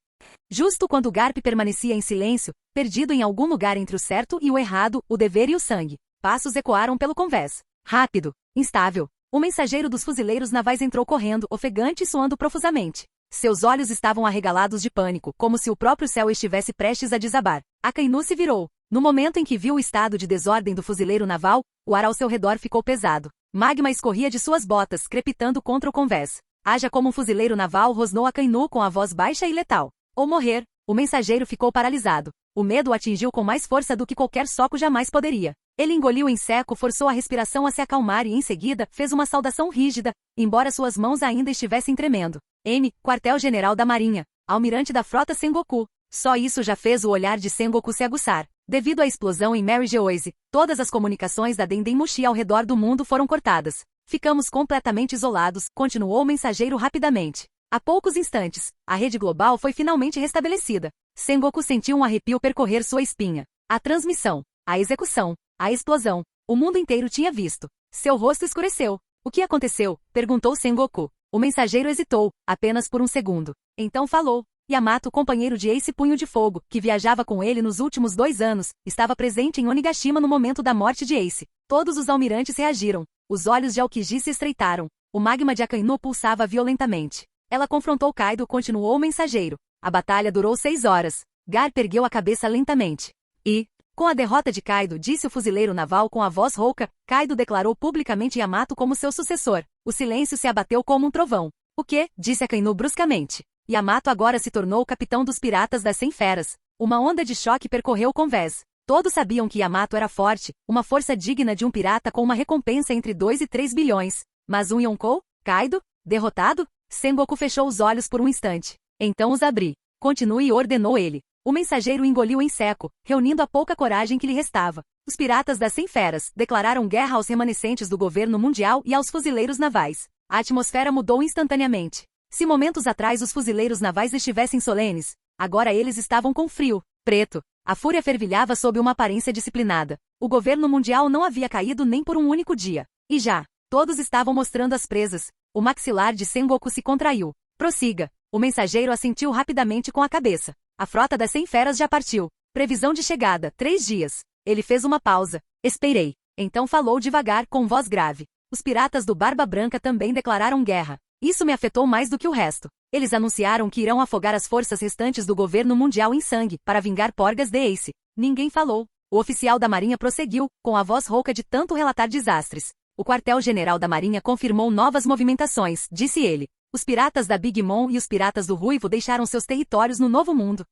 Justo quando Garp permanecia em silêncio, perdido em algum lugar entre o certo e o errado, o dever e o sangue, passos ecoaram pelo convés. Rápido, instável. O mensageiro dos fuzileiros navais entrou correndo, ofegante e suando profusamente. Seus olhos estavam arregalados de pânico, como se o próprio céu estivesse prestes a desabar. Akainu se virou. No momento em que viu o estado de desordem do fuzileiro naval, o ar ao seu redor ficou pesado. Magma escorria de suas botas, crepitando contra o convés. Haja como um fuzileiro naval, rosnou Akainu com a voz baixa e letal. Ou morrer. O mensageiro ficou paralisado. O medo o atingiu com mais força do que qualquer soco jamais poderia. Ele engoliu em seco, forçou a respiração a se acalmar e, em seguida, fez uma saudação rígida, embora suas mãos ainda estivessem tremendo. M, quartel-general da Marinha, almirante da frota Sengoku. Só isso já fez o olhar de Sengoku se aguçar. Devido à explosão em Mary Geoise, todas as comunicações da Dendemushi ao redor do mundo foram cortadas. Ficamos completamente isolados, continuou o mensageiro rapidamente. Há poucos instantes, a rede global foi finalmente restabelecida. Sengoku sentiu um arrepio percorrer sua espinha. A transmissão, a execução, a explosão. O mundo inteiro tinha visto. Seu rosto escureceu. O que aconteceu? Perguntou Sengoku. O mensageiro hesitou, apenas por um segundo. Então falou. Yamato, companheiro de Ace Punho de Fogo, que viajava com ele nos últimos 2 anos, estava presente em Onigashima no momento da morte de Ace. Todos os almirantes reagiram. Os olhos de Aokiji se estreitaram. O magma de Akainu pulsava violentamente. Ela confrontou Kaido, continuou o mensageiro. A batalha durou 6 horas. Garp ergueu a cabeça lentamente. E, com a derrota de Kaido, disse o fuzileiro naval com a voz rouca, Kaido declarou publicamente Yamato como seu sucessor. O silêncio se abateu como um trovão. O quê? Disse Akainu bruscamente. Yamato agora se tornou o capitão dos piratas das 100 feras. Uma onda de choque percorreu o convés. Todos sabiam que Yamato era forte, uma força digna de um pirata com uma recompensa entre 2 e 3 bilhões. Mas um Yonkou? Kaido? Derrotado? Sengoku fechou os olhos por um instante. Então os abri. Continue, ordenou ele. O mensageiro engoliu em seco, reunindo a pouca coragem que lhe restava. Os piratas das 100 feras declararam guerra aos remanescentes do governo mundial e aos fuzileiros navais. A atmosfera mudou instantaneamente. Se momentos atrás os fuzileiros navais estivessem solenes, agora eles estavam com frio, preto. A fúria fervilhava sob uma aparência disciplinada. O governo mundial não havia caído nem por um único dia. E já, todos estavam mostrando as presas. O maxilar de Sengoku se contraiu. Prossiga. O mensageiro assentiu rapidamente com a cabeça. A frota das 100 feras já partiu. Previsão de chegada, 3 dias. Ele fez uma pausa. Esperei. Então falou devagar, com voz grave. Os piratas do Barba Branca também declararam guerra. Isso me afetou mais do que o resto. Eles anunciaram que irão afogar as forças restantes do governo mundial em sangue, para vingar Porgas de Ace. Ninguém falou. O oficial da Marinha prosseguiu, com a voz rouca de tanto relatar desastres. O quartel-general da Marinha confirmou novas movimentações, disse ele. Os piratas da Big Mom e os piratas do Ruivo deixaram seus territórios no Novo Mundo.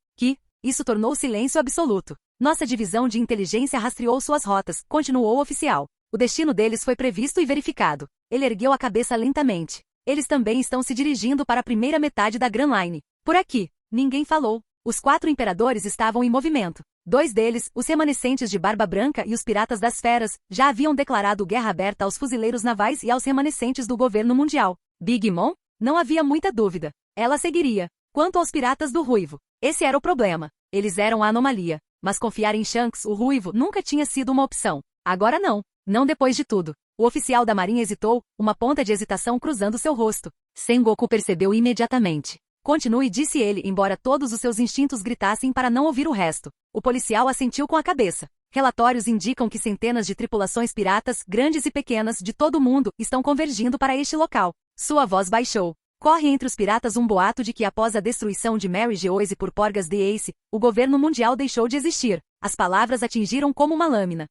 Isso tornou o silêncio absoluto. Nossa divisão de inteligência rastreou suas rotas, continuou o oficial. O destino deles foi previsto e verificado. Ele ergueu a cabeça lentamente. Eles também estão se dirigindo para a primeira metade da Grand Line. Por aqui. Ninguém falou. Os 4 imperadores estavam em movimento. 2 deles, os remanescentes de Barba Branca e os Piratas das Feras, já haviam declarado guerra aberta aos fuzileiros navais e aos remanescentes do governo mundial. Big Mom? Não havia muita dúvida. Ela seguiria. Quanto aos Piratas do Ruivo, esse era o problema. Eles eram a anomalia. Mas confiar em Shanks, o Ruivo, nunca tinha sido uma opção. Agora não. Não depois de tudo. O oficial da marinha hesitou, uma ponta de hesitação cruzando seu rosto. Sengoku percebeu imediatamente. Continue, disse ele, embora todos os seus instintos gritassem para não ouvir o resto. O policial assentiu com a cabeça. Relatórios indicam que centenas de tripulações piratas, grandes e pequenas, de todo o mundo, estão convergindo para este local. Sua voz baixou. Corre entre os piratas um boato de que após a destruição de Mary Geoise por Porgas the Ace, o governo mundial deixou de existir. As palavras atingiram como uma lâmina.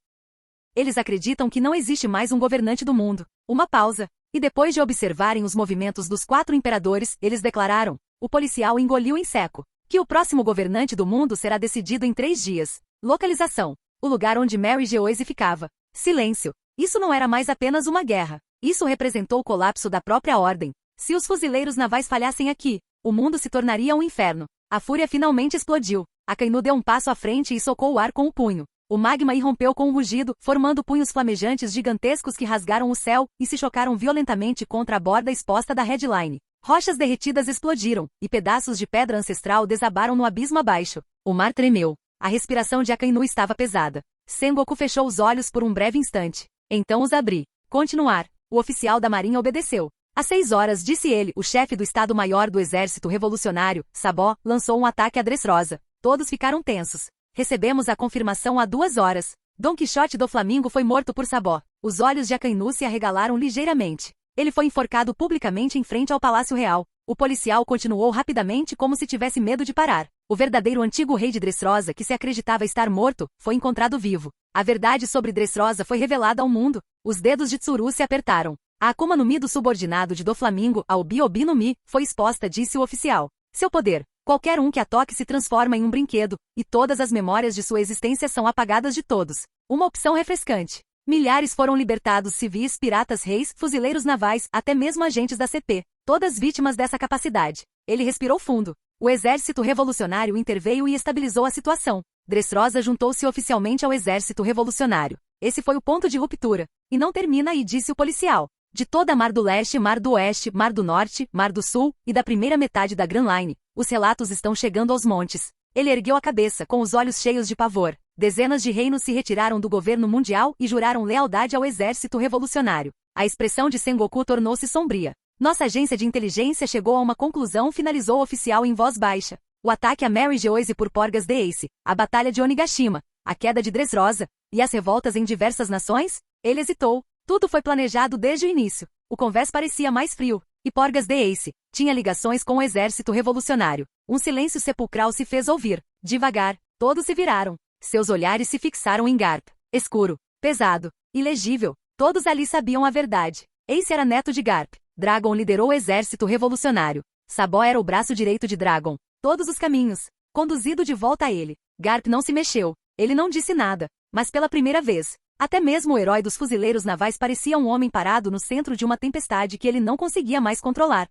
Eles acreditam que não existe mais um governante do mundo. Uma pausa. E depois de observarem os movimentos dos 4 imperadores, eles declararam. O policial engoliu em seco. Que o próximo governante do mundo será decidido em 3 dias. Localização. O lugar onde Mary Geoise ficava. Silêncio. Isso não era mais apenas uma guerra. Isso representou o colapso da própria ordem. Se os fuzileiros navais falhassem aqui, o mundo se tornaria um inferno. A fúria finalmente explodiu. Akainu deu um passo à frente e socou o ar com o punho. O magma irrompeu com um rugido, formando punhos flamejantes gigantescos que rasgaram o céu e se chocaram violentamente contra a borda exposta da headline. Rochas derretidas explodiram, e pedaços de pedra ancestral desabaram no abismo abaixo. O mar tremeu. A respiração de Akainu estava pesada. Sengoku fechou os olhos por um breve instante. Então os abri. Continuar. O oficial da marinha obedeceu. Às 6 horas, disse ele, o chefe do Estado-Maior do Exército Revolucionário, Sabó, lançou um ataque a Dressrosa. Todos ficaram tensos. Recebemos a confirmação há 2 horas. Dom Quixote do Flamingo foi morto por Sabó. Os olhos de Akainu se arregalaram ligeiramente. Ele foi enforcado publicamente em frente ao Palácio Real. O policial continuou rapidamente como se tivesse medo de parar. O verdadeiro antigo rei de Dressrosa, que se acreditava estar morto, foi encontrado vivo. A verdade sobre Dressrosa foi revelada ao mundo. Os dedos de Tsuru se apertaram. A Akuma no Mi do subordinado de Doflamingo, ao Bi-Obi no Mi, foi exposta, disse o oficial. Seu poder. Qualquer um que a toque se transforma em um brinquedo, e todas as memórias de sua existência são apagadas de todos. Uma opção refrescante. Milhares foram libertados, civis, piratas, reis, fuzileiros navais, até mesmo agentes da CP. Todas vítimas dessa capacidade. Ele respirou fundo. O exército revolucionário interveio e estabilizou a situação. Dressrosa juntou-se oficialmente ao exército revolucionário. Esse foi o ponto de ruptura. E não termina aí, disse o policial. De toda a Mar do Leste, Mar do Oeste, Mar do Norte, Mar do Sul, e da primeira metade da Grand Line, os relatos estão chegando aos montes. Ele ergueu a cabeça, com os olhos cheios de pavor. Dezenas de reinos se retiraram do governo mundial e juraram lealdade ao exército revolucionário. A expressão de Sengoku tornou-se sombria. Nossa agência de inteligência chegou a uma conclusão, finalizou o oficial em voz baixa. O ataque a Mary Geoise por Porgas the Ace, a batalha de Onigashima, a queda de Dressrosa, e as revoltas em diversas nações? Ele hesitou. Tudo foi planejado desde o início. O convés parecia mais frio. E Porgas the Ace tinha ligações com o exército revolucionário. Um silêncio sepulcral se fez ouvir. Devagar, todos se viraram. Seus olhares se fixaram em Garp. Escuro, pesado, ilegível. Todos ali sabiam a verdade. Ace era neto de Garp. Dragon liderou o exército revolucionário. Sabó era o braço direito de Dragon. Todos os caminhos. Conduzido de volta a ele. Garp não se mexeu. Ele não disse nada. Mas pela primeira vez, até mesmo o herói dos fuzileiros navais parecia um homem parado no centro de uma tempestade que ele não conseguia mais controlar.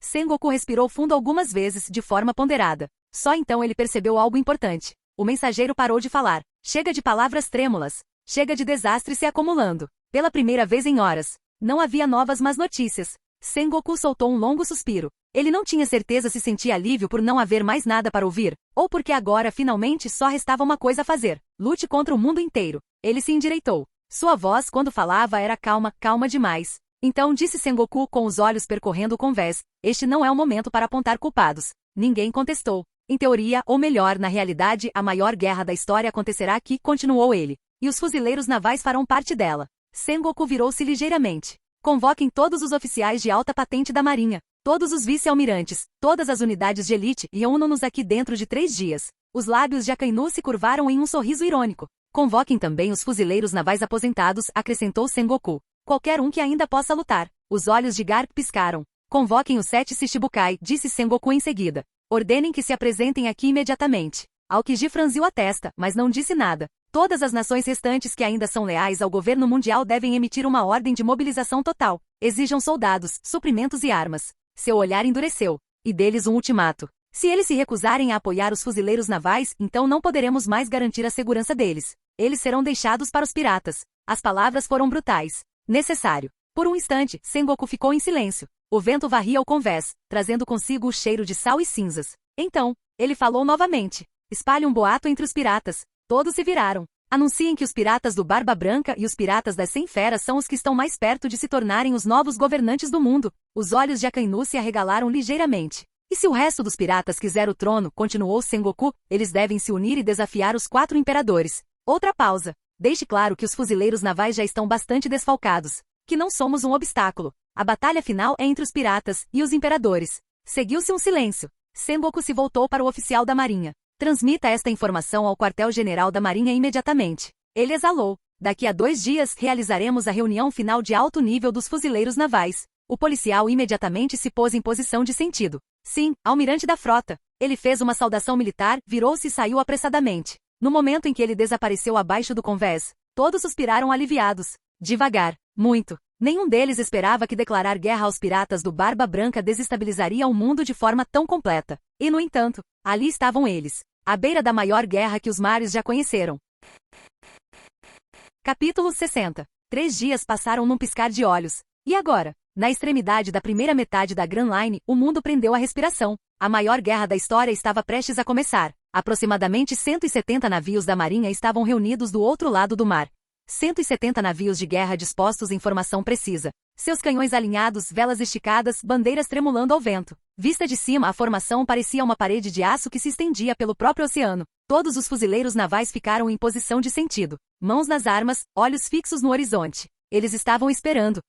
Sengoku respirou fundo algumas vezes, de forma ponderada. Só então ele percebeu algo importante. O mensageiro parou de falar. Chega de palavras trêmulas. Chega de desastre se acumulando. Pela primeira vez em horas. Não havia novas más notícias. Sengoku soltou um longo suspiro. Ele não tinha certeza se sentia alívio por não haver mais nada para ouvir, ou porque agora finalmente só restava uma coisa a fazer. Lute contra o mundo inteiro. Ele se endireitou. Sua voz, quando falava, era calma, calma demais. Então disse Sengoku com os olhos percorrendo o convés. Este não é o momento para apontar culpados. Ninguém contestou. Em teoria, ou melhor, na realidade, a maior guerra da história acontecerá aqui, continuou ele. E os fuzileiros navais farão parte dela. Sengoku virou-se ligeiramente. Convoquem todos os oficiais de alta patente da Marinha, todos os vice-almirantes, todas as unidades de elite e reúnam-nos aqui dentro de 3 dias. Os lábios de Akainu se curvaram em um sorriso irônico. Convoquem também os fuzileiros navais aposentados, acrescentou Sengoku. Qualquer um que ainda possa lutar. Os olhos de Garp piscaram. Convoquem os 7 Shichibukai, disse Sengoku em seguida. Ordenem que se apresentem aqui imediatamente. Aokiji franziu a testa, mas não disse nada. Todas as nações restantes que ainda são leais ao governo mundial devem emitir uma ordem de mobilização total. Exijam soldados, suprimentos e armas. Seu olhar endureceu. E deles um ultimato. Se eles se recusarem a apoiar os fuzileiros navais, então não poderemos mais garantir a segurança deles. Eles serão deixados para os piratas. As palavras foram brutais. Necessário. Por um instante, Sengoku ficou em silêncio. O vento varria o convés, trazendo consigo o cheiro de sal e cinzas. Então, ele falou novamente. Espalhe um boato entre os piratas. Todos se viraram. Anunciem que os piratas do Barba Branca e os piratas das 100 Feras são os que estão mais perto de se tornarem os novos governantes do mundo. Os olhos de Akainu se arregalaram ligeiramente. E se o resto dos piratas quiser o trono, continuou Sengoku, eles devem se unir e desafiar os 4 imperadores. Outra pausa. Deixe claro que os fuzileiros navais já estão bastante desfalcados. Que não somos um obstáculo. A batalha final é entre os piratas e os imperadores. Seguiu-se um silêncio. Sengoku se voltou para o oficial da marinha. Transmita esta informação ao quartel-general da Marinha imediatamente. Ele exalou. Daqui a 2 dias realizaremos a reunião final de alto nível dos fuzileiros navais. O policial imediatamente se pôs em posição de sentido. Sim, almirante da frota. Ele fez uma saudação militar, virou-se e saiu apressadamente. No momento em que ele desapareceu abaixo do convés, todos suspiraram aliviados. Devagar. Muito. Nenhum deles esperava que declarar guerra aos piratas do Barba Branca desestabilizaria o mundo de forma tão completa. E, no entanto, ali estavam eles, à beira da maior guerra que os mares já conheceram. Capítulo 60. 3 dias passaram num piscar de olhos. E agora? Na extremidade da primeira metade da Grand Line, o mundo prendeu a respiração. A maior guerra da história estava prestes a começar. Aproximadamente 170 navios da Marinha estavam reunidos do outro lado do mar. 170 navios de guerra dispostos em formação precisa. Seus canhões alinhados, velas esticadas, bandeiras tremulando ao vento. Vista de cima, a formação parecia uma parede de aço que se estendia pelo próprio oceano. Todos os fuzileiros navais ficaram em posição de sentido. Mãos nas armas, olhos fixos no horizonte. Eles estavam esperando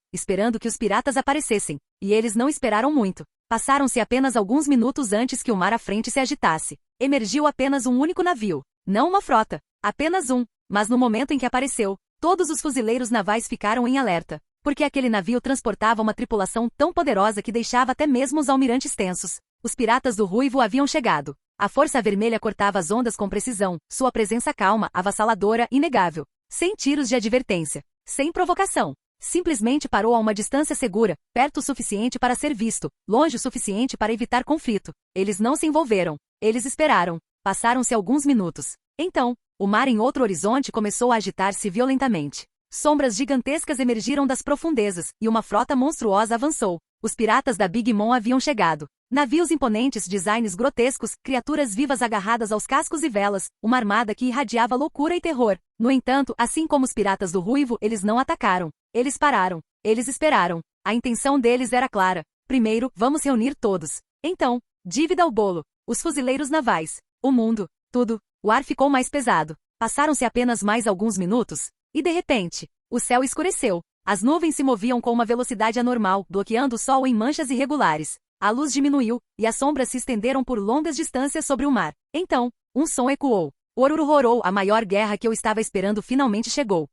que os piratas aparecessem. E eles não esperaram muito. Passaram-se apenas alguns minutos antes que o mar à frente se agitasse. Emergiu apenas um único navio. Não uma frota. Apenas um. Mas no momento em que apareceu, todos os fuzileiros navais ficaram em alerta, porque aquele navio transportava uma tripulação tão poderosa que deixava até mesmo os almirantes tensos. Os piratas do Ruivo haviam chegado. A Força Vermelha cortava as ondas com precisão, sua presença calma, avassaladora, inegável. Sem tiros de advertência. Sem provocação. Simplesmente parou a uma distância segura, perto o suficiente para ser visto, longe o suficiente para evitar conflito. Eles não se envolveram. Eles esperaram. Passaram-se alguns minutos. Então, o mar em outro horizonte começou a agitar-se violentamente. Sombras gigantescas emergiram das profundezas, e uma frota monstruosa avançou. Os piratas da Big Mom haviam chegado. Navios imponentes, designs grotescos, criaturas vivas agarradas aos cascos e velas, uma armada que irradiava loucura e terror. No entanto, assim como os piratas do Ruivo, eles não atacaram. Eles pararam. Eles esperaram. A intenção deles era clara. Primeiro, vamos reunir todos. Então, dívida ao bolo. Os fuzileiros navais. O mundo. Tudo. O ar ficou mais pesado. Passaram-se apenas mais alguns minutos. E de repente, o céu escureceu. As nuvens se moviam com uma velocidade anormal, bloqueando o sol em manchas irregulares. A luz diminuiu, e as sombras se estenderam por longas distâncias sobre o mar. Então, um som ecoou. Orororou, a maior guerra que eu estava esperando finalmente chegou.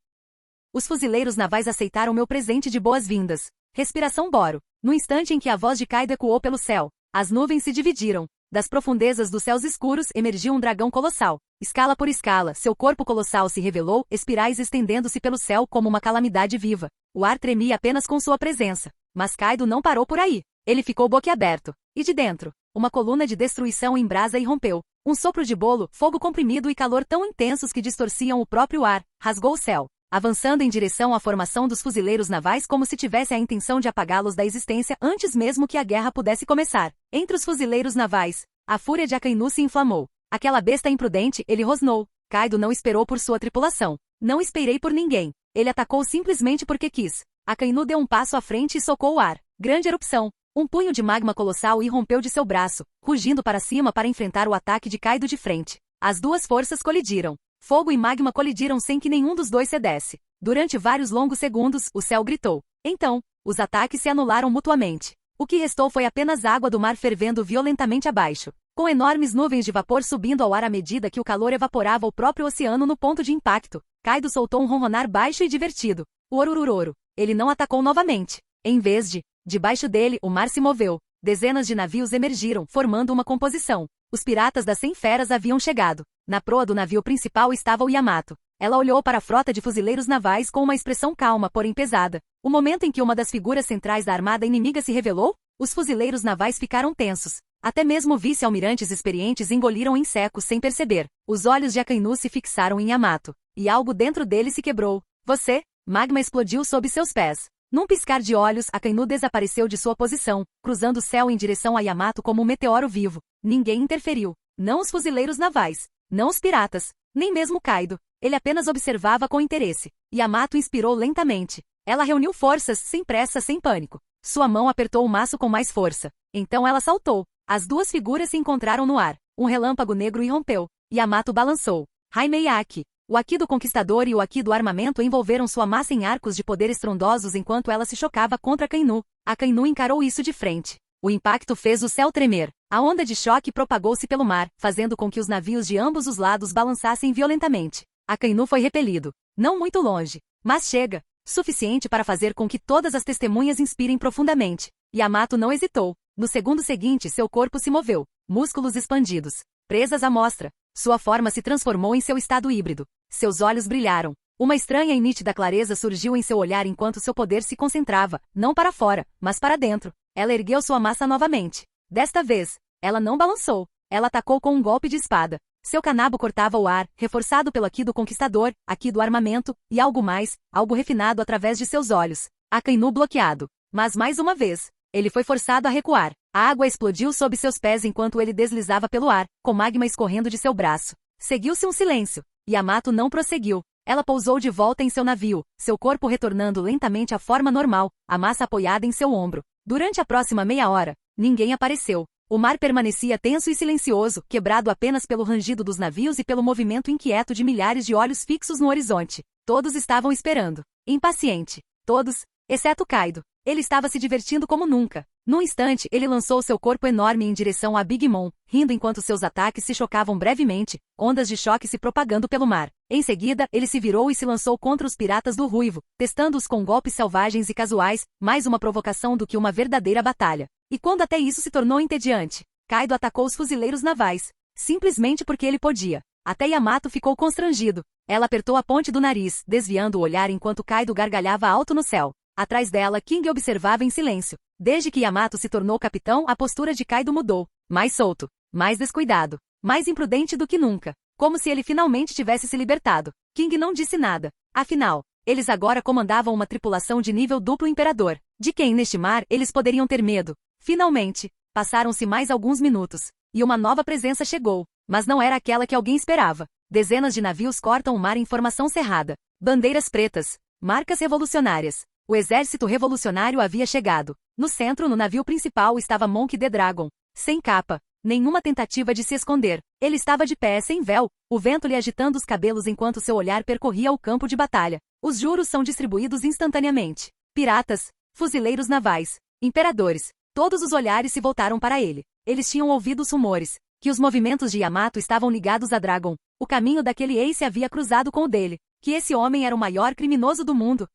Os fuzileiros navais aceitaram meu presente de boas-vindas. Respiração Boro. No instante em que a voz de Kaido ecoou pelo céu, as nuvens se dividiram. Das profundezas dos céus escuros emergiu um dragão colossal. Escala por escala, seu corpo colossal se revelou, espirais estendendo-se pelo céu como uma calamidade viva. O ar tremia apenas com sua presença. Mas Kaido não parou por aí. Ele ficou boquiaberto. E de dentro, uma coluna de destruição em brasa irrompeu. Um sopro de bolo, fogo comprimido e calor tão intensos que distorciam o próprio ar, rasgou o céu, avançando em direção à formação dos fuzileiros navais como se tivesse a intenção de apagá-los da existência antes mesmo que a guerra pudesse começar. Entre os fuzileiros navais, a fúria de Akainu se inflamou. Aquela besta imprudente, ele rosnou. Kaido não esperou por sua tripulação. Não esperei por ninguém. Ele atacou simplesmente porque quis. Akainu deu um passo à frente e socou o ar. Grande erupção. Um punho de magma colossal irrompeu de seu braço, rugindo para cima para enfrentar o ataque de Kaido de frente. As duas forças colidiram. Fogo e magma colidiram sem que nenhum dos dois cedesse. Durante vários longos segundos, o céu gritou. Então, os ataques se anularam mutuamente. O que restou foi apenas água do mar fervendo violentamente abaixo, com enormes nuvens de vapor subindo ao ar à medida que o calor evaporava o próprio oceano no ponto de impacto. Kaido soltou um ronronar baixo e divertido. O orururoro. Ele não atacou novamente. Em vez de, debaixo dele, o mar se moveu. Dezenas de navios emergiram, formando uma composição. Os piratas das 100 Feras haviam chegado. Na proa do navio principal estava o Yamato. Ela olhou para a frota de fuzileiros navais com uma expressão calma, porém pesada. O momento em que uma das figuras centrais da armada inimiga se revelou, os fuzileiros navais ficaram tensos. Até mesmo vice-almirantes experientes engoliram em seco sem perceber. Os olhos de Akainu se fixaram em Yamato, e algo dentro dele se quebrou. Você? Magma explodiu sob seus pés. Num piscar de olhos, Akainu desapareceu de sua posição, cruzando o céu em direção a Yamato como um meteoro vivo. Ninguém interferiu. Não os fuzileiros navais. Não os piratas. Nem mesmo Kaido. Ele apenas observava com interesse. Yamato inspirou lentamente. Ela reuniu forças, sem pressa, sem pânico. Sua mão apertou o maço com mais força. Então ela saltou. As duas figuras se encontraram no ar. Um relâmpago negro irrompeu. Yamato balançou. Jaime Aki. O Aki do Conquistador e o Aki do Armamento envolveram sua massa em arcos de poder estrondosos enquanto ela se chocava contra Akainu. Akainu encarou isso de frente. O impacto fez o céu tremer. A onda de choque propagou-se pelo mar, fazendo com que os navios de ambos os lados balançassem violentamente. Akainu foi repelido. Não muito longe. Mas chega. Suficiente para fazer com que todas as testemunhas inspirem profundamente. Yamato não hesitou. No segundo seguinte, seu corpo se moveu. Músculos expandidos. Presas à mostra. Sua forma se transformou em seu estado híbrido. Seus olhos brilharam. Uma estranha e nítida clareza surgiu em seu olhar enquanto seu poder se concentrava, não para fora, mas para dentro. Ela ergueu sua massa novamente. Desta vez, ela não balançou. Ela atacou com um golpe de espada. Seu kanabo cortava o ar, reforçado pelo Aki do Conquistador, Aki do Armamento, e algo mais, algo refinado através de seus olhos. Akainu bloqueado. Mas mais uma vez, ele foi forçado a recuar. A água explodiu sob seus pés enquanto ele deslizava pelo ar, com magma escorrendo de seu braço. Seguiu-se um silêncio. Yamato não prosseguiu. Ela pousou de volta em seu navio, seu corpo retornando lentamente à forma normal, a massa apoiada em seu ombro. Durante a próxima meia hora, ninguém apareceu. O mar permanecia tenso e silencioso, quebrado apenas pelo rangido dos navios e pelo movimento inquieto de milhares de olhos fixos no horizonte. Todos estavam esperando. Impaciente. Todos, exceto Kaido. Ele estava se divertindo como nunca. Num instante, ele lançou seu corpo enorme em direção a Big Mom, rindo enquanto seus ataques se chocavam brevemente, ondas de choque se propagando pelo mar. Em seguida, ele se virou e se lançou contra os piratas do Ruivo, testando-os com golpes selvagens e casuais, mais uma provocação do que uma verdadeira batalha. E quando até isso se tornou entediante, Kaido atacou os fuzileiros navais, simplesmente porque ele podia. Até Yamato ficou constrangido. Ela apertou a ponte do nariz, desviando o olhar enquanto Kaido gargalhava alto no céu. Atrás dela, King observava em silêncio. Desde que Yamato se tornou capitão, a postura de Kaido mudou. Mais solto, mais descuidado, mais imprudente do que nunca. Como se ele finalmente tivesse se libertado. King não disse nada. Afinal, eles agora comandavam uma tripulação de nível duplo imperador. De quem neste mar eles poderiam ter medo? Finalmente, passaram-se mais alguns minutos. E uma nova presença chegou. Mas não era aquela que alguém esperava. Dezenas de navios cortam o mar em formação cerrada. Bandeiras pretas. Marcas revolucionárias. O exército revolucionário havia chegado. No centro, no navio principal, estava Monk the Dragon. Sem capa. Nenhuma tentativa de se esconder. Ele estava de pé, sem véu, o vento lhe agitando os cabelos enquanto seu olhar percorria o campo de batalha. Os juros são distribuídos instantaneamente. Piratas, fuzileiros navais, imperadores. Todos os olhares se voltaram para ele. Eles tinham ouvido os rumores, que os movimentos de Yamato estavam ligados a Dragon. O caminho daquele Ace havia cruzado com o dele. Que esse homem era o maior criminoso do mundo.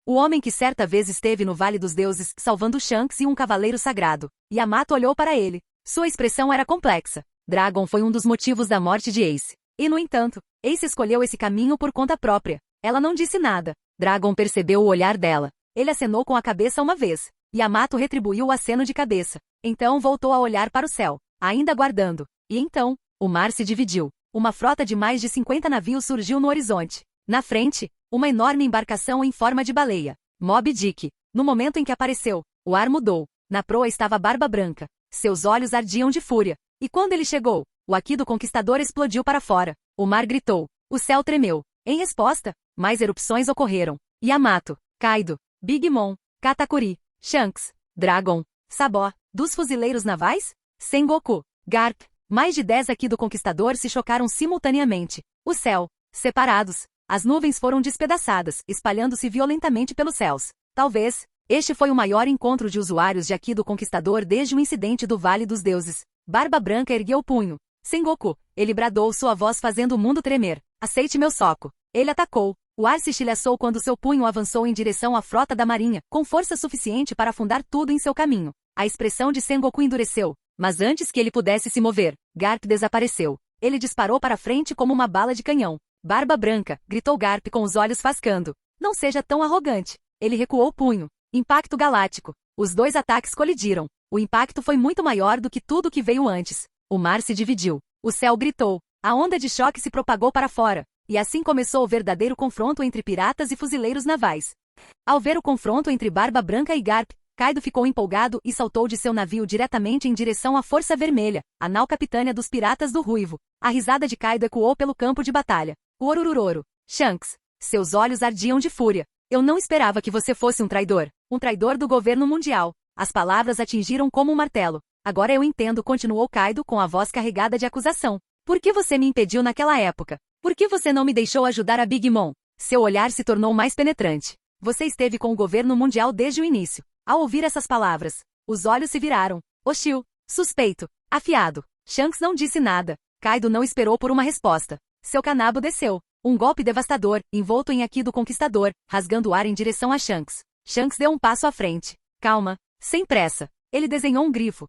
O homem que certa vez esteve no Vale dos Deuses, salvando Shanks e um cavaleiro sagrado. Yamato olhou para ele. Sua expressão era complexa. Dragon foi um dos motivos da morte de Ace. E no entanto, Ace escolheu esse caminho por conta própria. Ela não disse nada. Dragon percebeu o olhar dela. Ele acenou com a cabeça uma vez. Yamato retribuiu o aceno de cabeça. Então voltou a olhar para o céu, ainda aguardando. E então, o mar se dividiu. Uma frota de mais de 50 navios surgiu no horizonte. Na frente, uma enorme embarcação em forma de baleia. Moby Dick. No momento em que apareceu, o ar mudou. Na proa estava Barba Branca. Seus olhos ardiam de fúria. E quando ele chegou, o Aki do Conquistador explodiu para fora. O mar gritou. O céu tremeu. Em resposta, mais erupções ocorreram. Yamato, Kaido, Big Mom, Katakuri, Shanks, Dragon, Sabó, dos fuzileiros navais? Sengoku, Garp. Mais de 10 Aki do Conquistador se chocaram simultaneamente. O céu, separados. As nuvens foram despedaçadas, espalhando-se violentamente pelos céus. Talvez, este foi o maior encontro de usuários de Aki do Conquistador desde o incidente do Vale dos Deuses. Barba Branca ergueu o punho. Sengoku, ele bradou, sua voz fazendo o mundo tremer. Aceite meu soco. Ele atacou. O ar se estilhaçou quando seu punho avançou em direção à frota da marinha, com força suficiente para afundar tudo em seu caminho. A expressão de Sengoku endureceu, mas antes que ele pudesse se mover, Garp desapareceu. Ele disparou para frente como uma bala de canhão. Barba Branca, gritou Garp com os olhos fascando. Não seja tão arrogante. Ele recuou o punho. Impacto galáctico. Os dois ataques colidiram. O impacto foi muito maior do que tudo que veio antes. O mar se dividiu. O céu gritou. A onda de choque se propagou para fora. E assim começou o verdadeiro confronto entre piratas e fuzileiros navais. Ao ver o confronto entre Barba Branca e Garp, Kaido ficou empolgado e saltou de seu navio diretamente em direção à Força Vermelha, a nau capitânia dos Piratas do Ruivo. A risada de Kaido ecoou pelo campo de batalha. Ororororo. Shanks. Seus olhos ardiam de fúria. Eu não esperava que você fosse um traidor. Um traidor do governo mundial. As palavras atingiram como um martelo. Agora eu entendo, continuou Kaido com a voz carregada de acusação. Por que você me impediu naquela época? Por que você não me deixou ajudar a Big Mom? Seu olhar se tornou mais penetrante. Você esteve com o governo mundial desde o início. Ao ouvir essas palavras, os olhos se viraram. Hostil, suspeito, afiado. Shanks não disse nada. Kaido não esperou por uma resposta. Seu canabo desceu. Um golpe devastador, envolto em Haki do Conquistador, rasgando o ar em direção a Shanks. Shanks deu um passo à frente. Calma, sem pressa. Ele desenhou um grifo.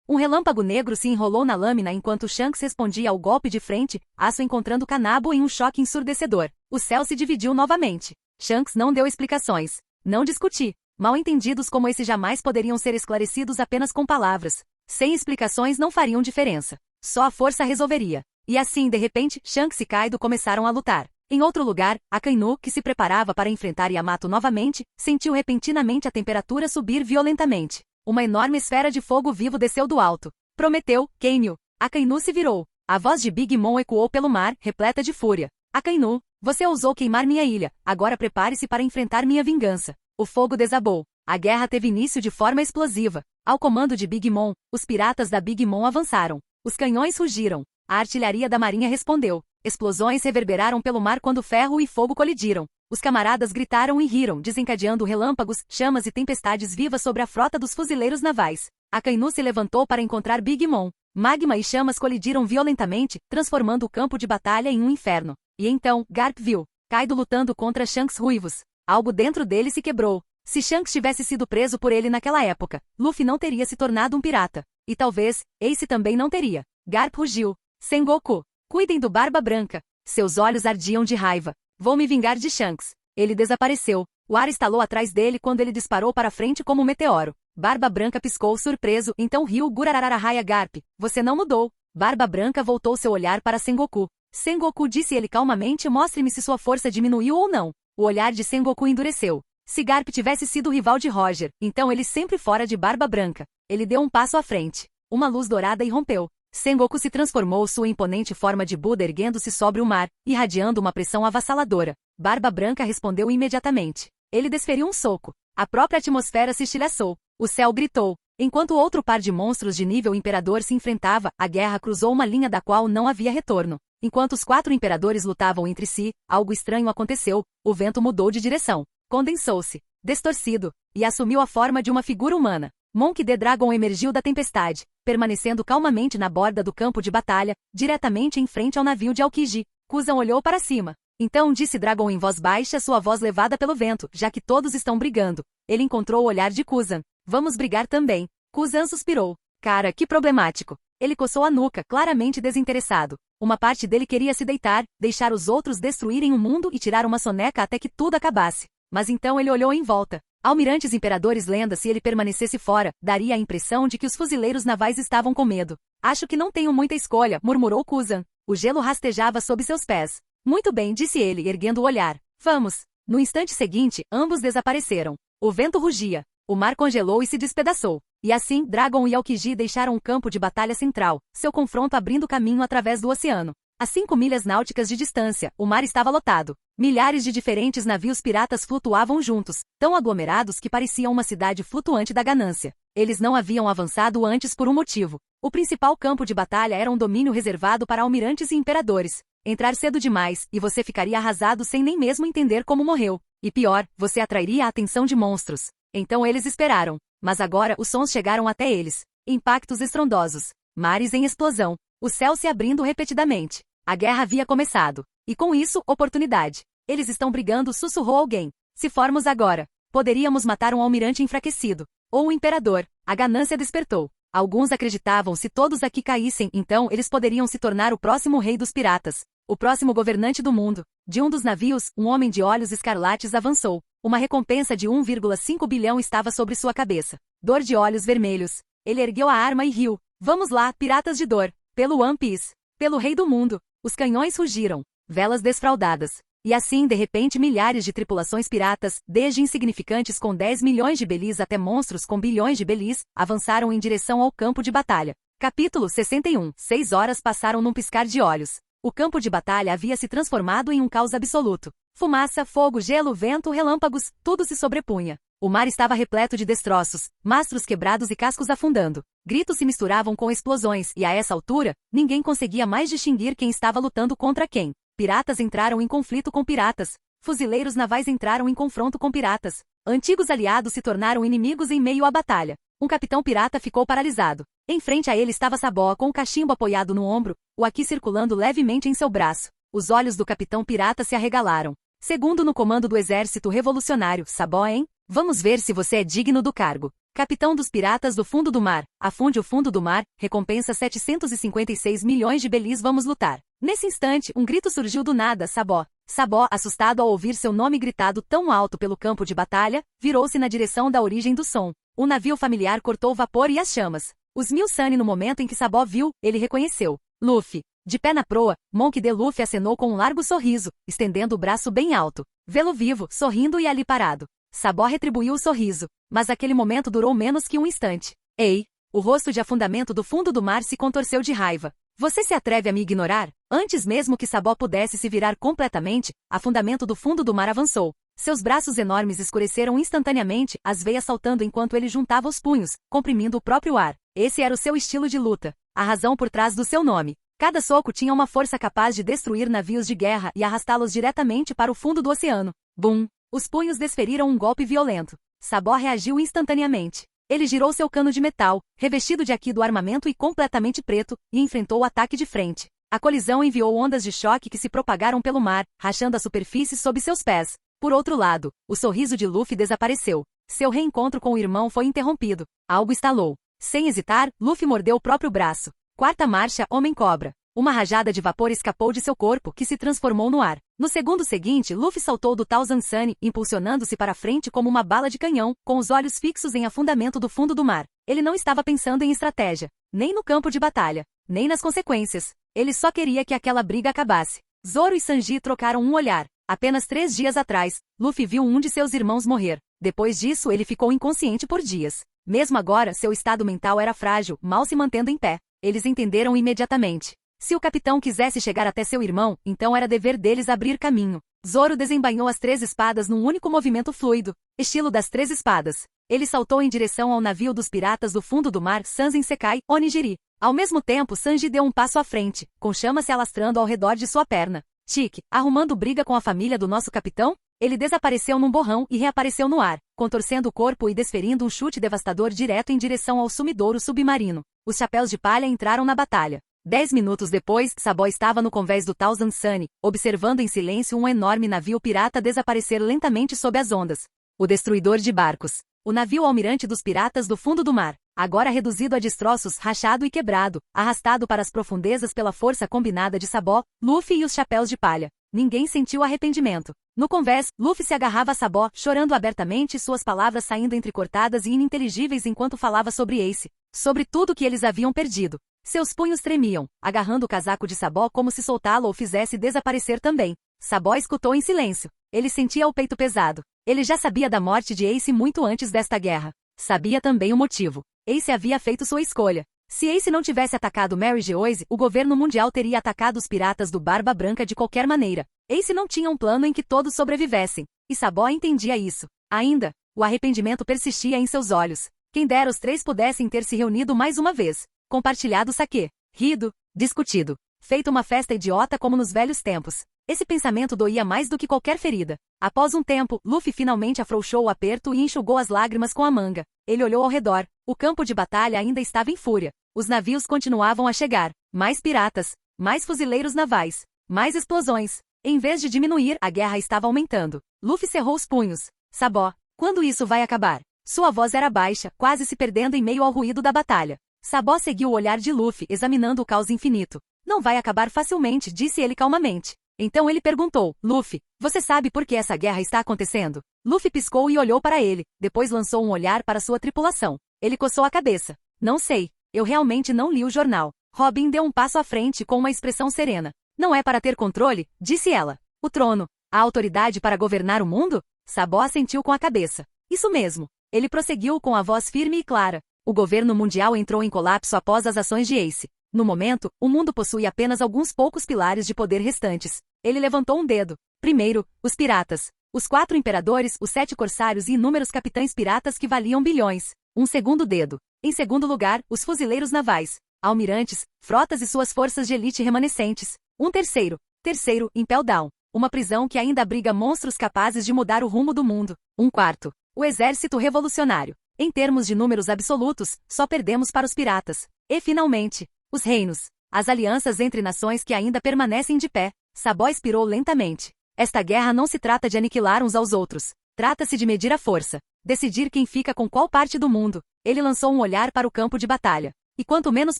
Um relâmpago negro se enrolou na lâmina enquanto Shanks respondia ao golpe de frente, aço encontrando o canabo em um choque ensurdecedor. O céu se dividiu novamente. Shanks não deu explicações. Não discuti. Mal-entendidos como esse jamais poderiam ser esclarecidos apenas com palavras. Sem explicações não fariam diferença. Só a força resolveria. E assim, de repente, Shanks e Kaido começaram a lutar. Em outro lugar, Akainu, que se preparava para enfrentar Yamato novamente, sentiu repentinamente a temperatura subir violentamente. Uma enorme esfera de fogo vivo desceu do alto. Prometeu, Kainu. Akainu se virou. A voz de Big Mom ecoou pelo mar, repleta de fúria. Akainu, você ousou queimar minha ilha. Agora prepare-se para enfrentar minha vingança. O fogo desabou. A guerra teve início de forma explosiva. Ao comando de Big Mom, os piratas da Big Mom avançaram. Os canhões rugiram. A artilharia da marinha respondeu. Explosões reverberaram pelo mar quando ferro e fogo colidiram. Os camaradas gritaram e riram, desencadeando relâmpagos, chamas e tempestades vivas sobre a frota dos fuzileiros navais. Akainu se levantou para encontrar Big Mom. Magma e chamas colidiram violentamente, transformando o campo de batalha em um inferno. E então, Garp viu Kaido lutando contra Shanks ruivos. Algo dentro dele se quebrou. Se Shanks tivesse sido preso por ele naquela época, Luffy não teria se tornado um pirata. E talvez, Ace também não teria. Garp rugiu. Sengoku. Cuidem do Barba Branca. Seus olhos ardiam de raiva. Vou me vingar de Shanks. Ele desapareceu. O ar estalou atrás dele quando ele disparou para frente como um meteoro. Barba Branca piscou surpreso, então riu Gurarararahaya Garp. Você não mudou. Barba Branca voltou seu olhar para Sengoku. Sengoku, disse ele calmamente, mostre-me se sua força diminuiu ou não. O olhar de Sengoku endureceu. Se Garp tivesse sido o rival de Roger, então ele sempre fora de Barba Branca. Ele deu um passo à frente. Uma luz dourada irrompeu. Sengoku se transformou sua imponente forma de Buda erguendo-se sobre o mar, irradiando uma pressão avassaladora. Barba Branca respondeu imediatamente. Ele desferiu um soco. A própria atmosfera se estilhaçou. O céu gritou. Enquanto outro par de monstros de nível imperador se enfrentava, a guerra cruzou uma linha da qual não havia retorno. Enquanto os 4 imperadores lutavam entre si, algo estranho aconteceu. O vento mudou de direção. Condensou-se, distorcido, e assumiu a forma de uma figura humana. Monkey D. Dragon emergiu da tempestade, permanecendo calmamente na borda do campo de batalha, diretamente em frente ao navio de Aokiji. Kuzan olhou para cima. Então disse Dragon em voz baixa, sua voz levada pelo vento, já que todos estão brigando. Ele encontrou o olhar de Kuzan. Vamos brigar também. Kuzan suspirou. Cara, que problemático. Ele coçou a nuca, claramente desinteressado. Uma parte dele queria se deitar, deixar os outros destruírem o mundo e tirar uma soneca até que tudo acabasse. Mas então ele olhou em volta. Almirantes imperadores lendas, se ele permanecesse fora, daria a impressão de que os fuzileiros navais estavam com medo. Acho que não tenho muita escolha, murmurou Kuzan. O gelo rastejava sob seus pés. Muito bem, disse ele, erguendo o olhar. Vamos. No instante seguinte, ambos desapareceram. O vento rugia. O mar congelou e se despedaçou. E assim, Dragon e Aokiji deixaram o campo de batalha central, seu confronto abrindo caminho através do oceano. A 5 milhas náuticas de distância, o mar estava lotado. Milhares de diferentes navios piratas flutuavam juntos, tão aglomerados que pareciam uma cidade flutuante da ganância. Eles não haviam avançado antes por um motivo. O principal campo de batalha era um domínio reservado para almirantes e imperadores. Entrar cedo demais, e você ficaria arrasado sem nem mesmo entender como morreu. E pior, você atrairia a atenção de monstros. Então eles esperaram. Mas agora os sons chegaram até eles. Impactos estrondosos. Mares em explosão. O céu se abrindo repetidamente. A guerra havia começado. E com isso, oportunidade. Eles estão brigando, sussurrou alguém. Se formos agora, poderíamos matar um almirante enfraquecido. Ou um imperador. A ganância despertou. Alguns acreditavam se todos aqui caíssem, então eles poderiam se tornar o próximo rei dos piratas. o próximo governante do mundo. De um dos navios, um homem de olhos escarlates avançou. Uma recompensa de 1,5 bilhão estava sobre sua cabeça. Dor de olhos vermelhos. Ele ergueu a arma e riu. Vamos lá, piratas de dor. Pelo One Piece. Pelo rei do mundo. Os canhões rugiram. Velas desfraldadas. E assim, de repente, milhares de tripulações piratas, desde insignificantes com 10 milhões de belis até monstros com bilhões de belis, avançaram em direção ao campo de batalha. Capítulo 61. 6 horas passaram num piscar de olhos. O campo de batalha havia se transformado em um caos absoluto. Fumaça, fogo, gelo, vento, relâmpagos, tudo se sobrepunha. O mar estava repleto de destroços, mastros quebrados e cascos afundando. Gritos se misturavam com explosões e, a essa altura, ninguém conseguia mais distinguir quem estava lutando contra quem. Piratas entraram em conflito com piratas. Fuzileiros navais entraram em confronto com piratas. Antigos aliados se tornaram inimigos em meio à batalha. Um capitão pirata ficou paralisado. Em frente a ele estava Sabó com o cachimbo apoiado no ombro, o aqui circulando levemente em seu braço. Os olhos do capitão pirata se arregalaram. Segundo no comando do exército revolucionário, Sabó, hein? Vamos ver se você é digno do cargo. Capitão dos piratas do fundo do mar. Afunde o fundo do mar, recompensa 756 milhões de belis, vamos lutar. Nesse instante, um grito surgiu do nada, Sabó. Sabó, assustado ao ouvir seu nome gritado tão alto pelo campo de batalha, virou-se na direção da origem do som. Um navio familiar cortou o vapor e as chamas. Os Mil Sunny, no momento em que Sabó viu, ele reconheceu. Luffy. De pé na proa, Monk D. Luffy acenou com um largo sorriso, estendendo o braço bem alto. Vê-lo vivo, sorrindo e ali parado. Sabó retribuiu o sorriso, mas aquele momento durou menos que um instante. Ei! O rosto de afundamento do fundo do mar se contorceu de raiva. Você se atreve a me ignorar? Antes mesmo que Sabó pudesse se virar completamente, afundamento do fundo do mar avançou. Seus braços enormes escureceram instantaneamente, as veias saltando enquanto ele juntava os punhos, comprimindo o próprio ar. Esse era o seu estilo de luta. A razão por trás do seu nome. Cada soco tinha uma força capaz de destruir navios de guerra e arrastá-los diretamente para o fundo do oceano. Bum! Os punhos desferiram um golpe violento. Sabó reagiu instantaneamente. Ele girou seu cano de metal, revestido de aqui do armamento e completamente preto, e enfrentou o ataque de frente. A colisão enviou ondas de choque que se propagaram pelo mar, rachando a superfície sob seus pés. Por outro lado, o sorriso de Luffy desapareceu. Seu reencontro com o irmão foi interrompido. Algo estalou. Sem hesitar, Luffy mordeu o próprio braço. Quarta marcha, Homem-Cobra. Uma rajada de vapor escapou de seu corpo, que se transformou no ar. No segundo seguinte, Luffy saltou do Thousand Sunny, impulsionando-se para frente como uma bala de canhão, com os olhos fixos em afundamento do fundo do mar. Ele não estava pensando em estratégia, nem no campo de batalha, nem nas consequências. Ele só queria que aquela briga acabasse. Zoro e Sanji trocaram um olhar. Apenas 3 dias atrás, Luffy viu um de seus irmãos morrer. Depois disso, ele ficou inconsciente por dias. Mesmo agora, seu estado mental era frágil, mal se mantendo em pé. Eles entenderam imediatamente. Se o capitão quisesse chegar até seu irmão, então era dever deles abrir caminho. Zoro desembainhou as 3 espadas num único movimento fluido, estilo das 3 espadas. Ele saltou em direção ao navio dos piratas do fundo do mar Sanzen Sekai, Onigiri. Ao mesmo tempo, Sanji deu um passo à frente, com chama se alastrando ao redor de sua perna. Tique, arrumando briga com a família do nosso capitão? Ele desapareceu num borrão e reapareceu no ar, contorcendo o corpo e desferindo um chute devastador direto em direção ao sumidouro submarino. Os chapéus de palha entraram na batalha. 10 minutos depois, Sabó estava no convés do Thousand Sunny, observando em silêncio um enorme navio pirata desaparecer lentamente sob as ondas. O destruidor de barcos. O navio almirante dos piratas do fundo do mar, agora reduzido a destroços, rachado e quebrado, arrastado para as profundezas pela força combinada de Sabó, Luffy e os chapéus de palha. Ninguém sentiu arrependimento. No convés, Luffy se agarrava a Sabó, chorando abertamente, suas palavras saindo entrecortadas e ininteligíveis enquanto falava sobre Ace, sobre tudo que eles haviam perdido. Seus punhos tremiam, agarrando o casaco de Sabó como se soltá-lo ou fizesse desaparecer também. Sabó escutou em silêncio. Ele sentia o peito pesado. Ele já sabia da morte de Ace muito antes desta guerra. Sabia também o motivo. Ace havia feito sua escolha. Se Ace não tivesse atacado Mary Geoise, o governo mundial teria atacado os piratas do Barba Branca de qualquer maneira. Ace não tinha um plano em que todos sobrevivessem. E Sabó entendia isso. Ainda, o arrependimento persistia em seus olhos. Quem dera os 3 pudessem ter se reunido mais uma vez. Compartilhado saquê, rido, discutido, feito uma festa idiota como nos velhos tempos. Esse pensamento doía mais do que qualquer ferida. Após um tempo, Luffy finalmente afrouxou o aperto e enxugou as lágrimas com a manga. Ele olhou ao redor. O campo de batalha ainda estava em fúria. Os navios continuavam a chegar. Mais piratas, mais fuzileiros navais, mais explosões. Em vez de diminuir, a guerra estava aumentando. Luffy cerrou os punhos. Sabó, quando isso vai acabar? Sua voz era baixa, quase se perdendo em meio ao ruído da batalha. Sabó seguiu o olhar de Luffy, examinando o caos infinito. Não vai acabar facilmente, disse ele calmamente. Então ele perguntou, Luffy, você sabe por que essa guerra está acontecendo? Luffy piscou e olhou para ele, depois lançou um olhar para sua tripulação. Ele coçou a cabeça. Não sei, eu realmente não li o jornal. Robin deu um passo à frente com uma expressão serena. Não é para ter controle, disse ela. O trono, a autoridade para governar o mundo? Sabó assentiu com a cabeça. Isso mesmo. Ele prosseguiu com a voz firme e clara. O governo mundial entrou em colapso após as ações de Ace. No momento, o mundo possui apenas alguns poucos pilares de poder restantes. Ele levantou um dedo. Primeiro, os piratas. Os 4 imperadores, os 7 corsários e inúmeros capitães piratas que valiam bilhões. Um segundo dedo. Em segundo lugar, os fuzileiros navais, almirantes, frotas e suas forças de elite remanescentes. Um terceiro. Terceiro, Impel Down. Uma prisão que ainda abriga monstros capazes de mudar o rumo do mundo. Um quarto. O exército revolucionário. Em termos de números absolutos, só perdemos para os piratas. E finalmente, os reinos. As alianças entre nações que ainda permanecem de pé. Sabó expirou lentamente. Esta guerra não se trata de aniquilar uns aos outros. Trata-se de medir a força. Decidir quem fica com qual parte do mundo. Ele lançou um olhar para o campo de batalha. E quanto menos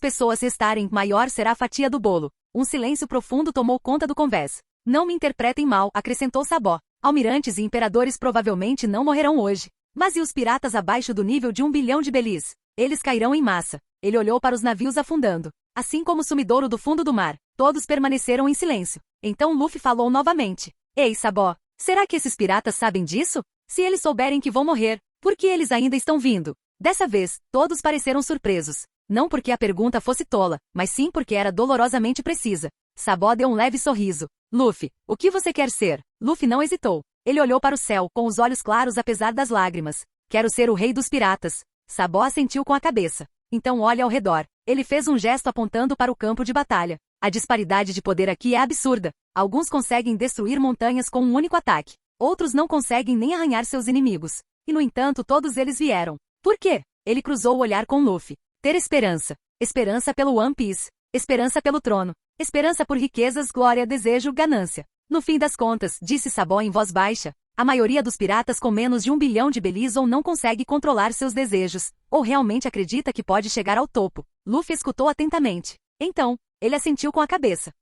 pessoas restarem, maior será a fatia do bolo. Um silêncio profundo tomou conta do convés. Não me interpretem mal, acrescentou Sabó. Almirantes e imperadores provavelmente não morrerão hoje. Mas e os piratas abaixo do nível de 1 bilhão de belis? Eles cairão em massa. Ele olhou para os navios afundando. Assim como o sumidouro do fundo do mar. Todos permaneceram em silêncio. Então Luffy falou novamente. Ei, Sabó, será que esses piratas sabem disso? Se eles souberem que vão morrer, por que eles ainda estão vindo? Dessa vez, todos pareceram surpresos. Não porque a pergunta fosse tola, mas sim porque era dolorosamente precisa. Sabó deu um leve sorriso. Luffy, o que você quer ser? Luffy não hesitou. Ele olhou para o céu, com os olhos claros apesar das lágrimas. Quero ser o rei dos piratas. Sabó assentiu com a cabeça. Então olhe ao redor. Ele fez um gesto apontando para o campo de batalha. A disparidade de poder aqui é absurda. Alguns conseguem destruir montanhas com um único ataque. Outros não conseguem nem arranhar seus inimigos. E no entanto todos eles vieram. Por quê? Ele cruzou o olhar com Luffy. Ter esperança. Esperança pelo One Piece. Esperança pelo trono. Esperança por riquezas, glória, desejo, ganância. No fim das contas, disse Sabó em voz baixa, a maioria dos piratas com menos de 1 bilhão de belis ou não consegue controlar seus desejos, ou realmente acredita que pode chegar ao topo. Luffy escutou atentamente. Então, ele assentiu com a cabeça.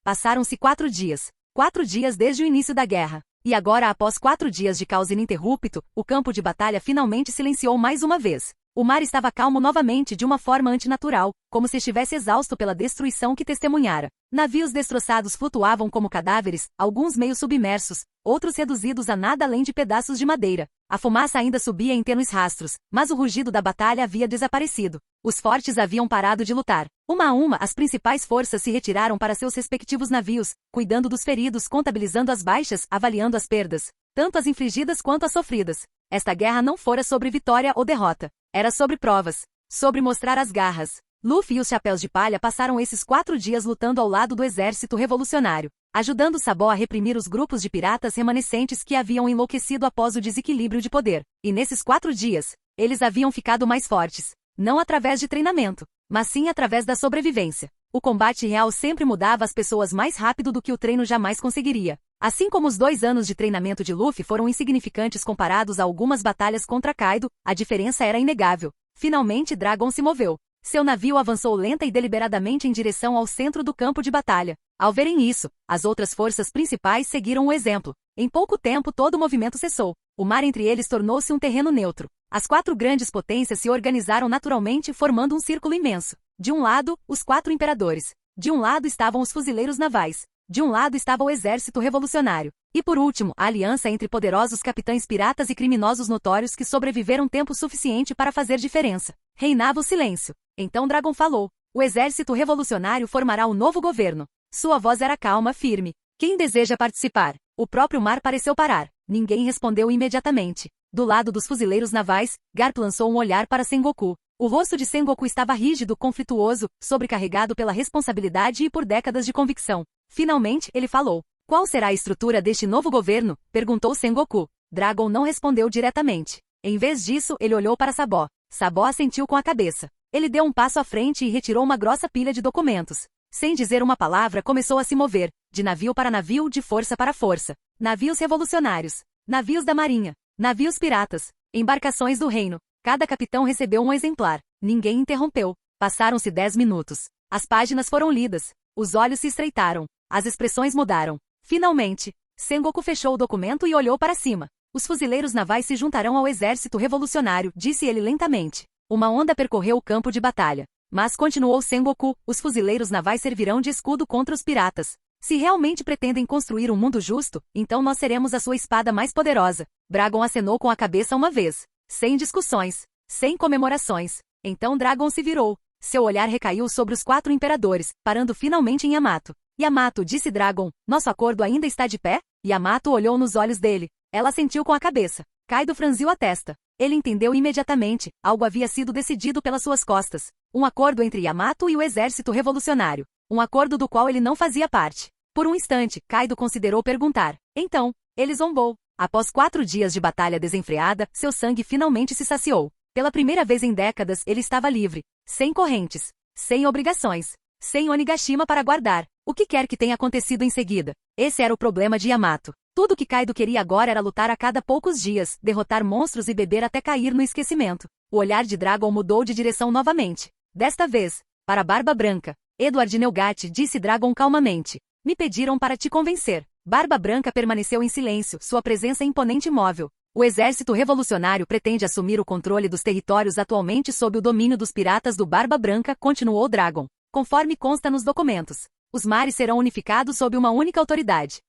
Passaram-se 4 dias. 4 dias desde o início da guerra. E agora, após 4 dias de caos ininterrupto, o campo de batalha finalmente silenciou mais uma vez. O mar estava calmo novamente de uma forma antinatural, como se estivesse exausto pela destruição que testemunhara. Navios destroçados flutuavam como cadáveres, alguns meio submersos, outros reduzidos a nada além de pedaços de madeira. A fumaça ainda subia em tênues rastros, mas o rugido da batalha havia desaparecido. Os fortes haviam parado de lutar. Uma a uma, as principais forças se retiraram para seus respectivos navios, cuidando dos feridos, contabilizando as baixas, avaliando as perdas, tanto as infligidas quanto as sofridas. Esta guerra não fora sobre vitória ou derrota. Era sobre provas. Sobre mostrar as garras. Luffy e os Chapéus de Palha passaram esses 4 dias lutando ao lado do exército revolucionário, ajudando Sabó a reprimir os grupos de piratas remanescentes que haviam enlouquecido após o desequilíbrio de poder. E nesses 4 dias, eles haviam ficado mais fortes. Não através de treinamento, mas sim através da sobrevivência. O combate real sempre mudava as pessoas mais rápido do que o treino jamais conseguiria. Assim como os 2 anos de treinamento de Luffy foram insignificantes comparados a algumas batalhas contra Kaido, a diferença era inegável. Finalmente Dragon se moveu. Seu navio avançou lenta e deliberadamente em direção ao centro do campo de batalha. Ao verem isso, as outras forças principais seguiram o exemplo. Em pouco tempo todo o movimento cessou. O mar entre eles tornou-se um terreno neutro. As 4 grandes potências se organizaram naturalmente formando um círculo imenso. De um lado, os 4 imperadores. De um lado estavam os fuzileiros navais. De um lado estava o exército revolucionário. E por último, a aliança entre poderosos capitães piratas e criminosos notórios que sobreviveram tempo suficiente para fazer diferença. Reinava o silêncio. Então Dragon falou. O exército revolucionário formará um novo governo. Sua voz era calma, firme. Quem deseja participar? O próprio mar pareceu parar. Ninguém respondeu imediatamente. Do lado dos fuzileiros navais, Garp lançou um olhar para Sengoku. O rosto de Sengoku estava rígido, conflituoso, sobrecarregado pela responsabilidade e por décadas de convicção. Finalmente, ele falou. Qual será a estrutura deste novo governo? Perguntou Sengoku. Dragon não respondeu diretamente. Em vez disso, ele olhou para Sabó. Sabó assentiu com a cabeça. Ele deu um passo à frente e retirou uma grossa pilha de documentos. Sem dizer uma palavra, começou a se mover, de navio para navio, de força para força. Navios revolucionários. Navios da marinha. Navios piratas. Embarcações do reino. Cada capitão recebeu um exemplar. Ninguém interrompeu. Passaram-se 10 minutos. As páginas foram lidas. Os olhos se estreitaram. As expressões mudaram. Finalmente, Sengoku fechou o documento e olhou para cima. Os fuzileiros navais se juntarão ao exército revolucionário, disse ele lentamente. Uma onda percorreu o campo de batalha. Mas continuou Sengoku, os fuzileiros navais servirão de escudo contra os piratas. Se realmente pretendem construir um mundo justo, então nós seremos a sua espada mais poderosa. Dragon acenou com a cabeça uma vez. Sem discussões. Sem comemorações. Então Dragon se virou. Seu olhar recaiu sobre os 4 imperadores, parando finalmente em Yamato. Yamato, disse Dragon, nosso acordo ainda está de pé? Yamato olhou nos olhos dele. Ela assentiu com a cabeça. Kaido franziu a testa. Ele entendeu imediatamente, algo havia sido decidido pelas suas costas. Um acordo entre Yamato e o exército revolucionário. Um acordo do qual ele não fazia parte. Por um instante, Kaido considerou perguntar. Então, ele zombou. Após 4 dias de batalha desenfreada, seu sangue finalmente se saciou. Pela primeira vez em décadas, ele estava livre. Sem correntes. Sem obrigações. Sem Onigashima para guardar. O que quer que tenha acontecido em seguida. Esse era o problema de Yamato. Tudo que Kaido queria agora era lutar a cada poucos dias, derrotar monstros e beber até cair no esquecimento. O olhar de Dragon mudou de direção novamente. Desta vez, para Barba Branca. Edward Nelgat, disse Dragon calmamente. Me pediram para te convencer. Barba Branca permaneceu em silêncio, sua presença imponente e imóvel. O exército revolucionário pretende assumir o controle dos territórios atualmente sob o domínio dos piratas do Barba Branca, continuou Dragon. Conforme consta nos documentos, os mares serão unificados sob uma única autoridade.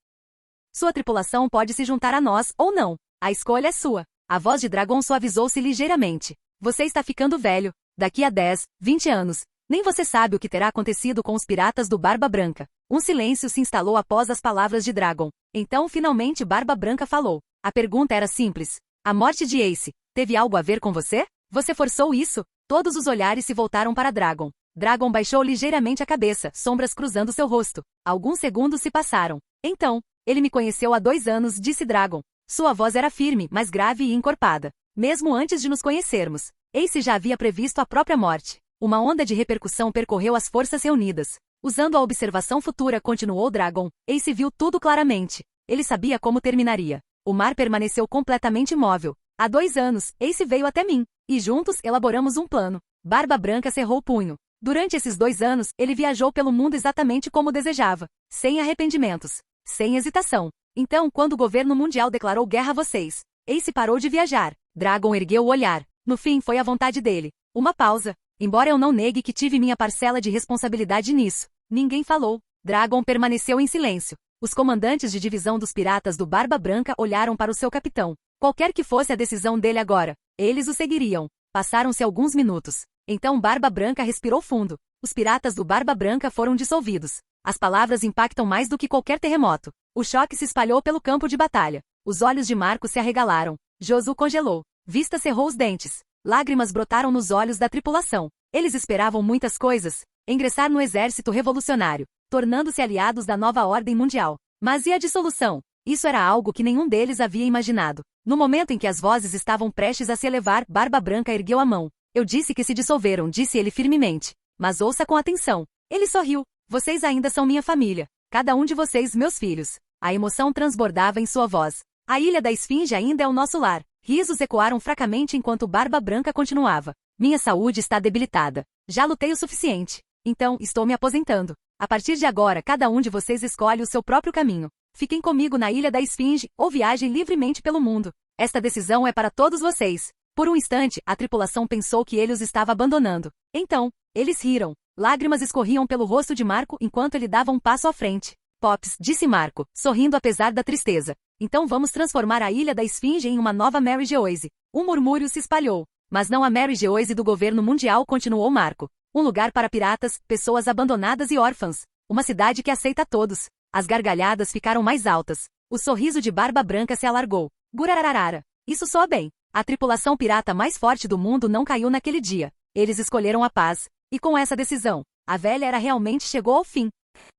Sua tripulação pode se juntar a nós, ou não. A escolha é sua. A voz de Dragon suavizou-se ligeiramente. Você está ficando velho. Daqui a 10, 20 anos. Nem você sabe o que terá acontecido com os piratas do Barba Branca. Um silêncio se instalou após as palavras de Dragon. Então, finalmente, Barba Branca falou. A pergunta era simples. A morte de Ace teve algo a ver com você? Você forçou isso? Todos os olhares se voltaram para Dragon. Dragon baixou ligeiramente a cabeça, sombras cruzando seu rosto. Alguns segundos se passaram. Então, ele me conheceu há 2 anos, disse Dragon. Sua voz era firme, mas grave e encorpada. Mesmo antes de nos conhecermos, Ace já havia previsto a própria morte. Uma onda de repercussão percorreu as forças reunidas. Usando a observação futura, continuou Dragon, Ace viu tudo claramente. Ele sabia como terminaria. O mar permaneceu completamente imóvel. Há 2 anos, Ace veio até mim. E juntos, elaboramos um plano. Barba Branca cerrou o punho. Durante esses 2 anos, ele viajou pelo mundo exatamente como desejava. Sem arrependimentos. Sem hesitação. Então, quando o governo mundial declarou guerra a vocês, Ace parou de viajar. Dragon ergueu o olhar. No fim, foi a vontade dele. Uma pausa. Embora eu não negue que tive minha parcela de responsabilidade nisso. Ninguém falou. Dragon permaneceu em silêncio. Os comandantes de divisão dos piratas do Barba Branca olharam para o seu capitão. Qualquer que fosse a decisão dele agora, eles o seguiriam. Passaram-se alguns minutos. Então Barba Branca respirou fundo. Os piratas do Barba Branca foram dissolvidos. As palavras impactam mais do que qualquer terremoto. O choque se espalhou pelo campo de batalha. Os olhos de Marco se arregalaram. Josu congelou. Vista cerrou os dentes. Lágrimas brotaram nos olhos da tripulação. Eles esperavam muitas coisas. Ingressar no exército revolucionário, tornando-se aliados da nova ordem mundial. Mas e a dissolução? Isso era algo que nenhum deles havia imaginado. No momento em que as vozes estavam prestes a se elevar, Barba Branca ergueu a mão. Eu disse que se dissolveram, disse ele firmemente. Mas ouça com atenção. Ele sorriu. Vocês ainda são minha família. Cada um de vocês, meus filhos. A emoção transbordava em sua voz. A Ilha da Esfinge ainda é o nosso lar. Risos ecoaram fracamente enquanto Barba Branca continuava. Minha saúde está debilitada. Já lutei o suficiente. Então, estou me aposentando. A partir de agora, cada um de vocês escolhe o seu próprio caminho. Fiquem comigo na Ilha da Esfinge, ou viajem livremente pelo mundo. Esta decisão é para todos vocês. Por um instante, a tripulação pensou que ele os estava abandonando. Então, eles riram. Lágrimas escorriam pelo rosto de Marco enquanto ele dava um passo à frente. Pops, disse Marco, sorrindo apesar da tristeza. Então vamos transformar a Ilha da Esfinge em uma nova Mary Geoise. Um murmúrio se espalhou. Mas não a Mary Geoise do governo mundial, continuou Marco. Um lugar para piratas, pessoas abandonadas e órfãs. Uma cidade que aceita todos. As gargalhadas ficaram mais altas. O sorriso de Barba Branca se alargou. Gurararara. Isso soa bem. A tripulação pirata mais forte do mundo não caiu naquele dia. Eles escolheram a paz. E com essa decisão, a velha era realmente chegou ao fim.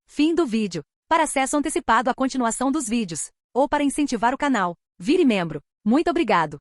Fim do vídeo. Para acesso antecipado à continuação dos vídeos, ou para incentivar o canal, vire membro. Muito obrigado.